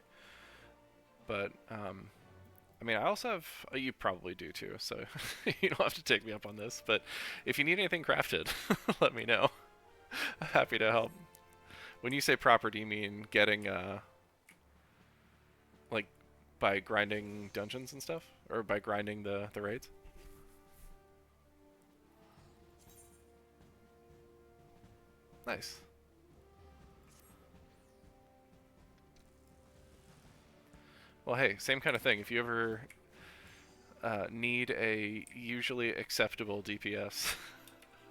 But, I mean, I also have... you probably do, too, so you don't have to take me up on this. But if you need anything crafted, let me know. I'm happy to help. When you say proper, do you mean getting, by grinding dungeons and stuff? Or by grinding the raids? Nice. Well, hey, same kind of thing. If you ever need a usually acceptable DPS,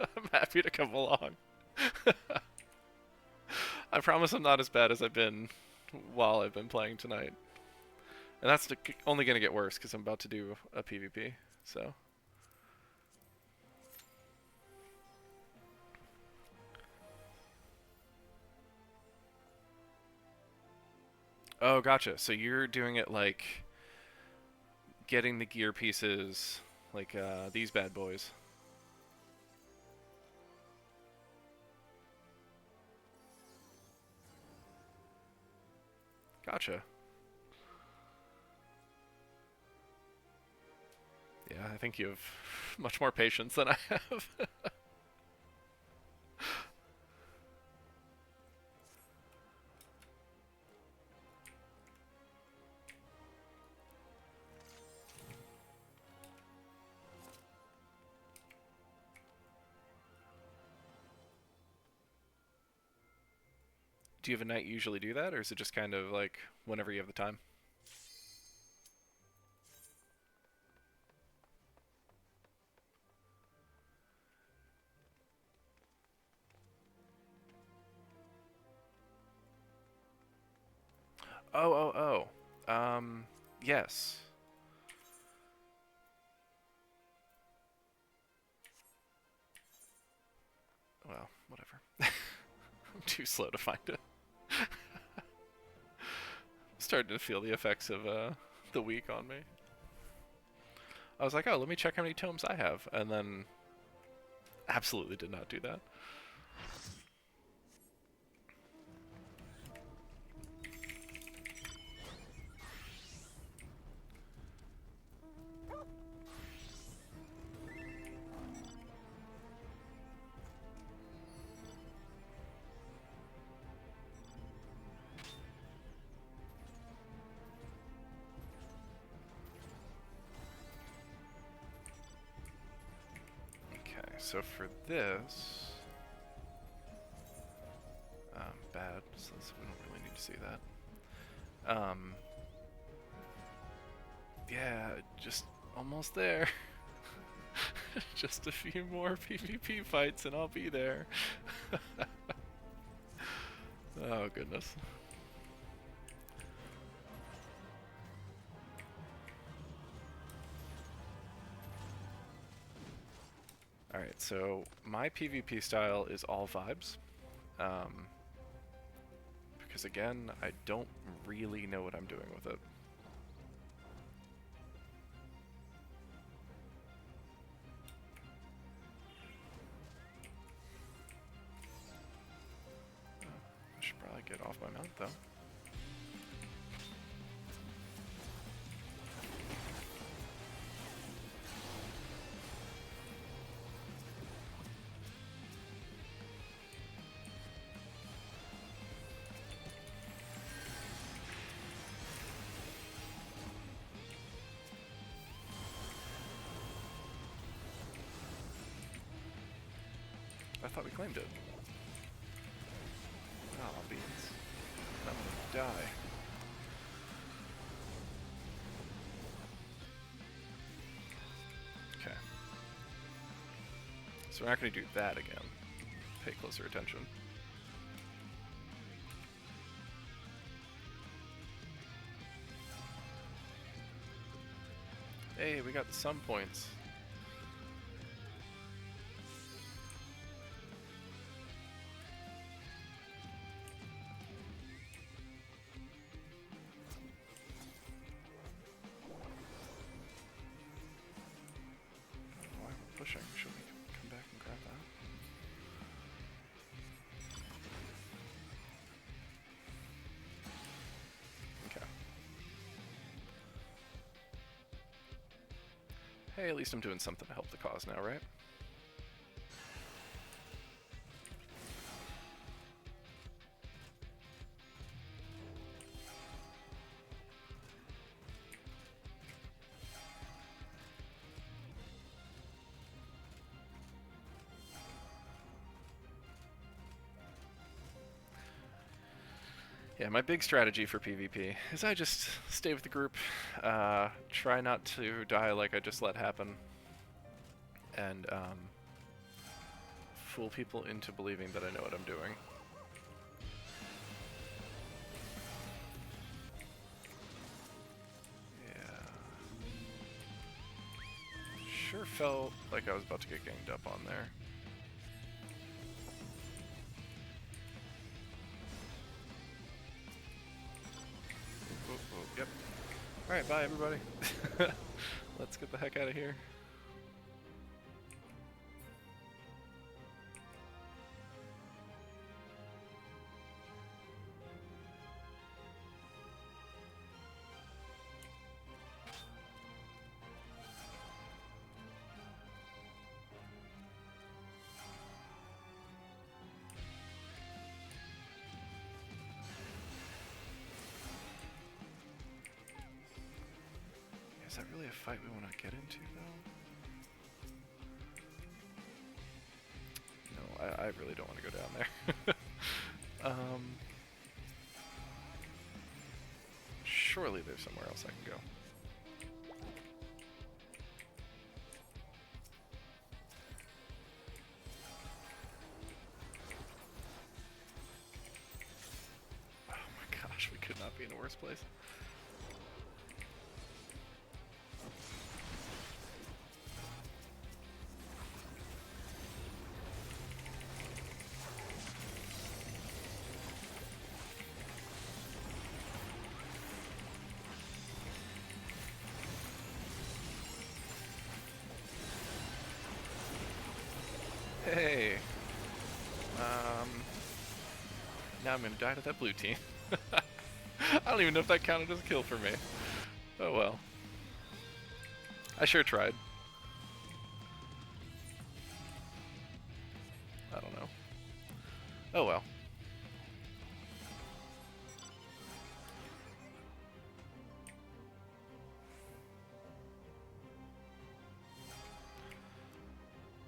I'm happy to come along. I promise I'm not as bad as I've been while I've been playing tonight. And that's only going to get worse because I'm about to do a PvP, so... Oh, gotcha. So you're doing it like getting the gear pieces, like these bad boys. Gotcha. Yeah, I think you have much more patience than I have. Do you have a night you usually do that, or is it just kind of like whenever you have the time? Oh, oh, oh. Yes. Well, whatever. I'm too slow to find it. Starting to feel the effects of the week on me. I was like, oh, let me check how many tomes I have, and then absolutely did not do that. Okay, so for this... bad, so we don't really need to see that. Yeah, just almost there. Just a few more PvP fights and I'll be there. Oh, goodness. Alright, so my PvP style is all vibes. Because again, I don't really know what I'm doing with it. I should probably get off my mount though. I thought we claimed it. Oh, beans. I'm gonna die. Okay. So we're not gonna do that again. Pay closer attention. Hey, we got some points. Why we're pushing? Should we come back and grab that? Okay. Hey, at least I'm doing something to help the cause now, right? Yeah, my big strategy for PvP is I just stay with the group, try not to die like I just let happen, and fool people into believing that I know what I'm doing. Sure felt like I was about to get ganged up on there. Yep. Alright, bye everybody. Let's get the heck out of here. Is that really a fight we want to get into, though? No, I really don't want to go down there. Surely there's somewhere else I can go. Oh my gosh, we could not be in a worse place. Hey, now I'm gonna die to that blue team. I don't even know if that counted as a kill for me. Oh well. I sure tried. I don't know. Oh well.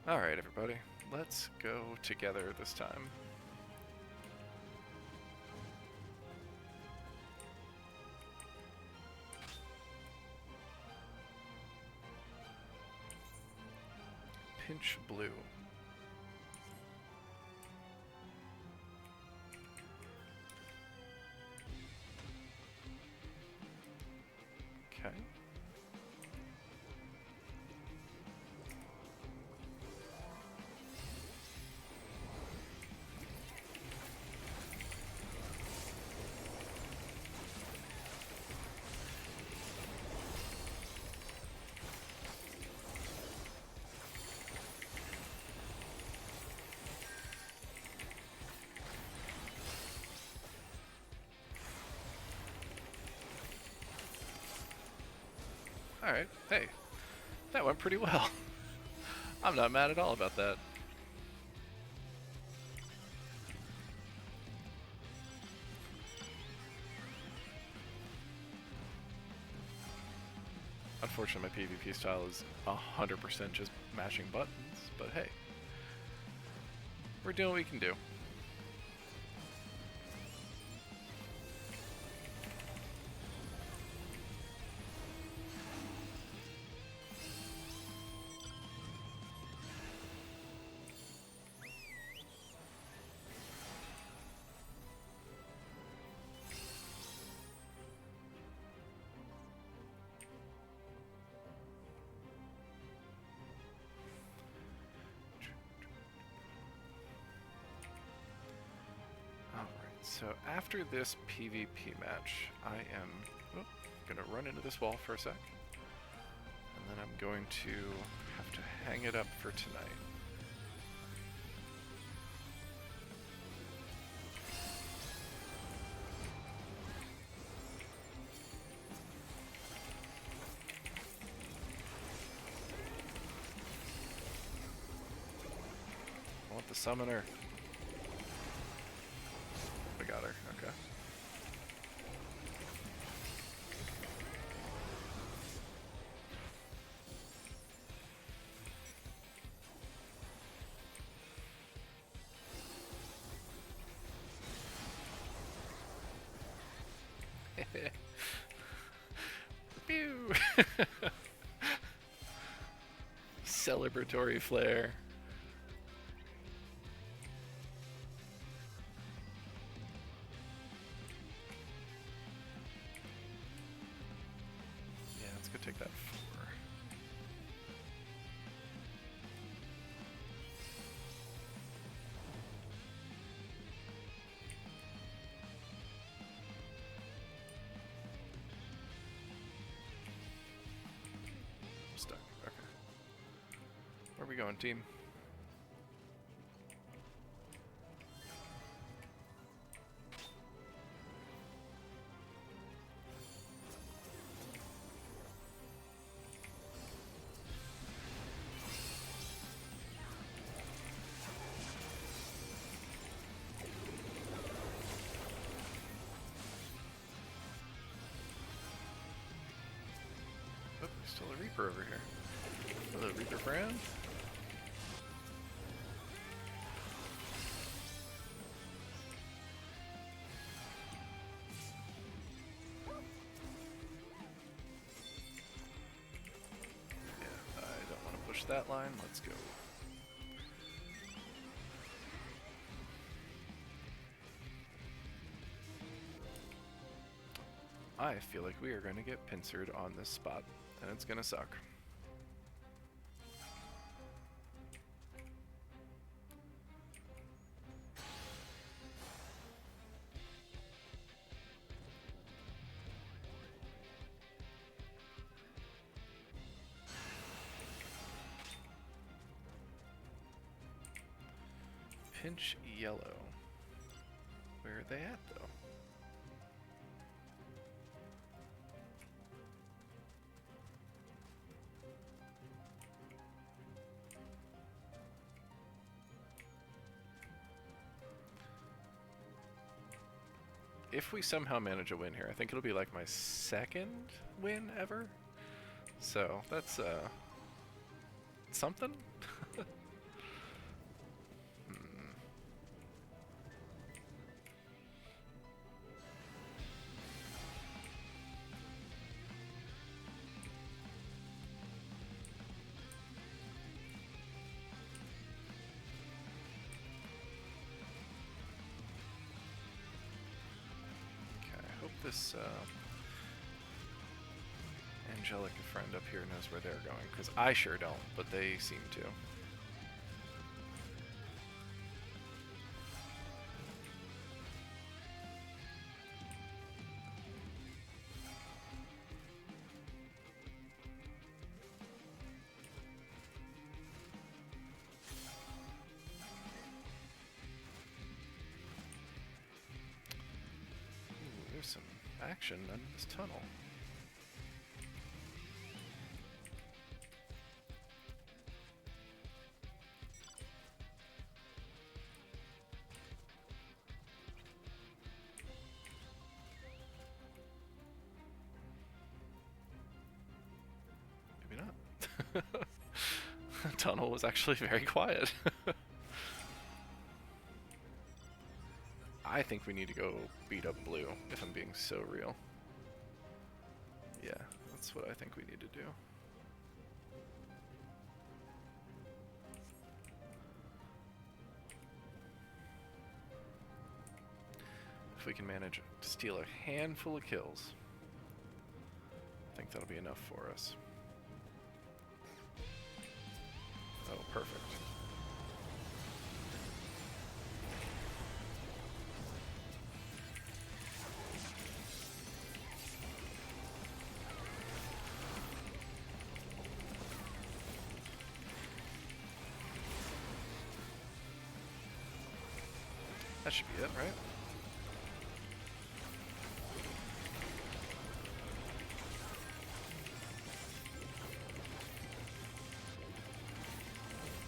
Alright, everybody. Let's go together this time. Pinch blue. Okay. Alright, hey, that went pretty well. I'm not mad at all about that. Unfortunately, my PvP style is 100% just mashing buttons, but hey, we're doing what we can do. So after this PvP match, I am gonna run into this wall for a sec, and then I'm going to have to hang it up for tonight. I want the summoner. I got her, okay. Pew! Celebratory flare. Yeah, let's go take that 4. we going, team? Oh, there's still a Reaper over here. Hello, Reaper friend. That line, let's go. I feel like we are going to get pincered on this spot, and it's going to suck. Pinch yellow. Where are they at, though? If we somehow manage a win here, I think it'll be like my second win ever. So that's something. This Angelica friend up here knows where they're going, because I sure don't, but they seem to. Some action in this tunnel. Maybe not. The tunnel was actually very quiet. I think we need to go beat up blue, if I'm being so real. Yeah, that's what I think we need to do. If we can manage to steal a handful of kills, I think that'll be enough for us. Oh, perfect. That should be it, right?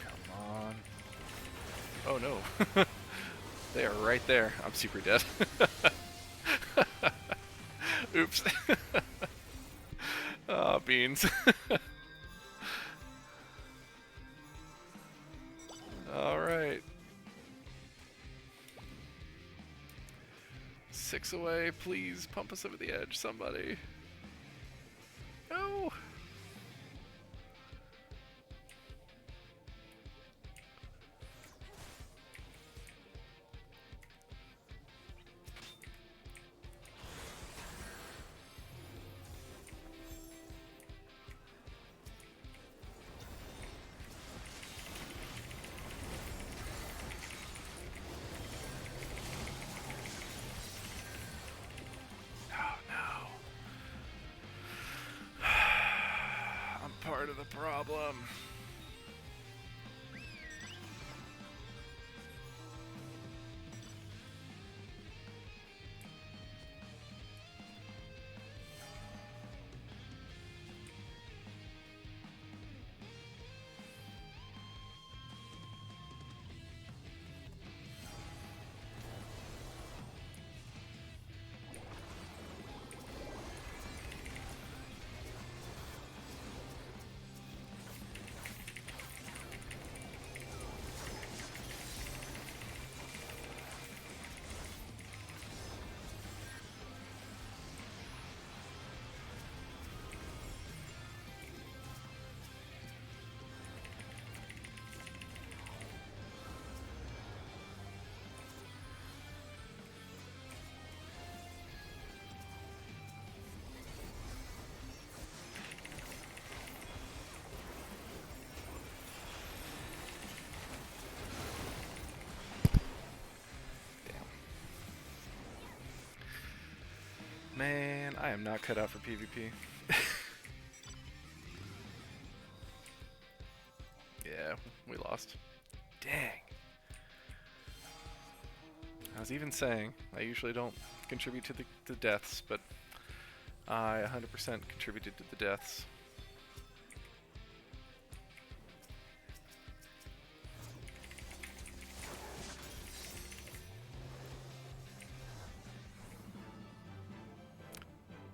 Come on. Oh no. They are right there. I'm super dead. Oops. Ah, beans. Alright. 6 away, please pump us over the edge, somebody. No! Part of the problem. Man, I am not cut out for PvP. Yeah, we lost. Dang. I was even saying, I usually don't contribute to the deaths, but I 100% contributed to the deaths.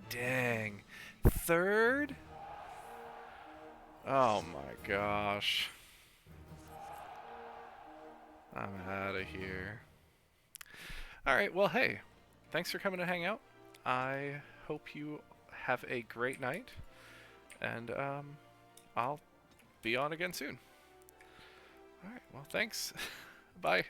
Dang. Third? Oh my gosh. I'm out of here. Alright, well hey, thanks for coming to hang out. I hope you have a great night, and I'll be on again soon. Alright, well thanks. Bye.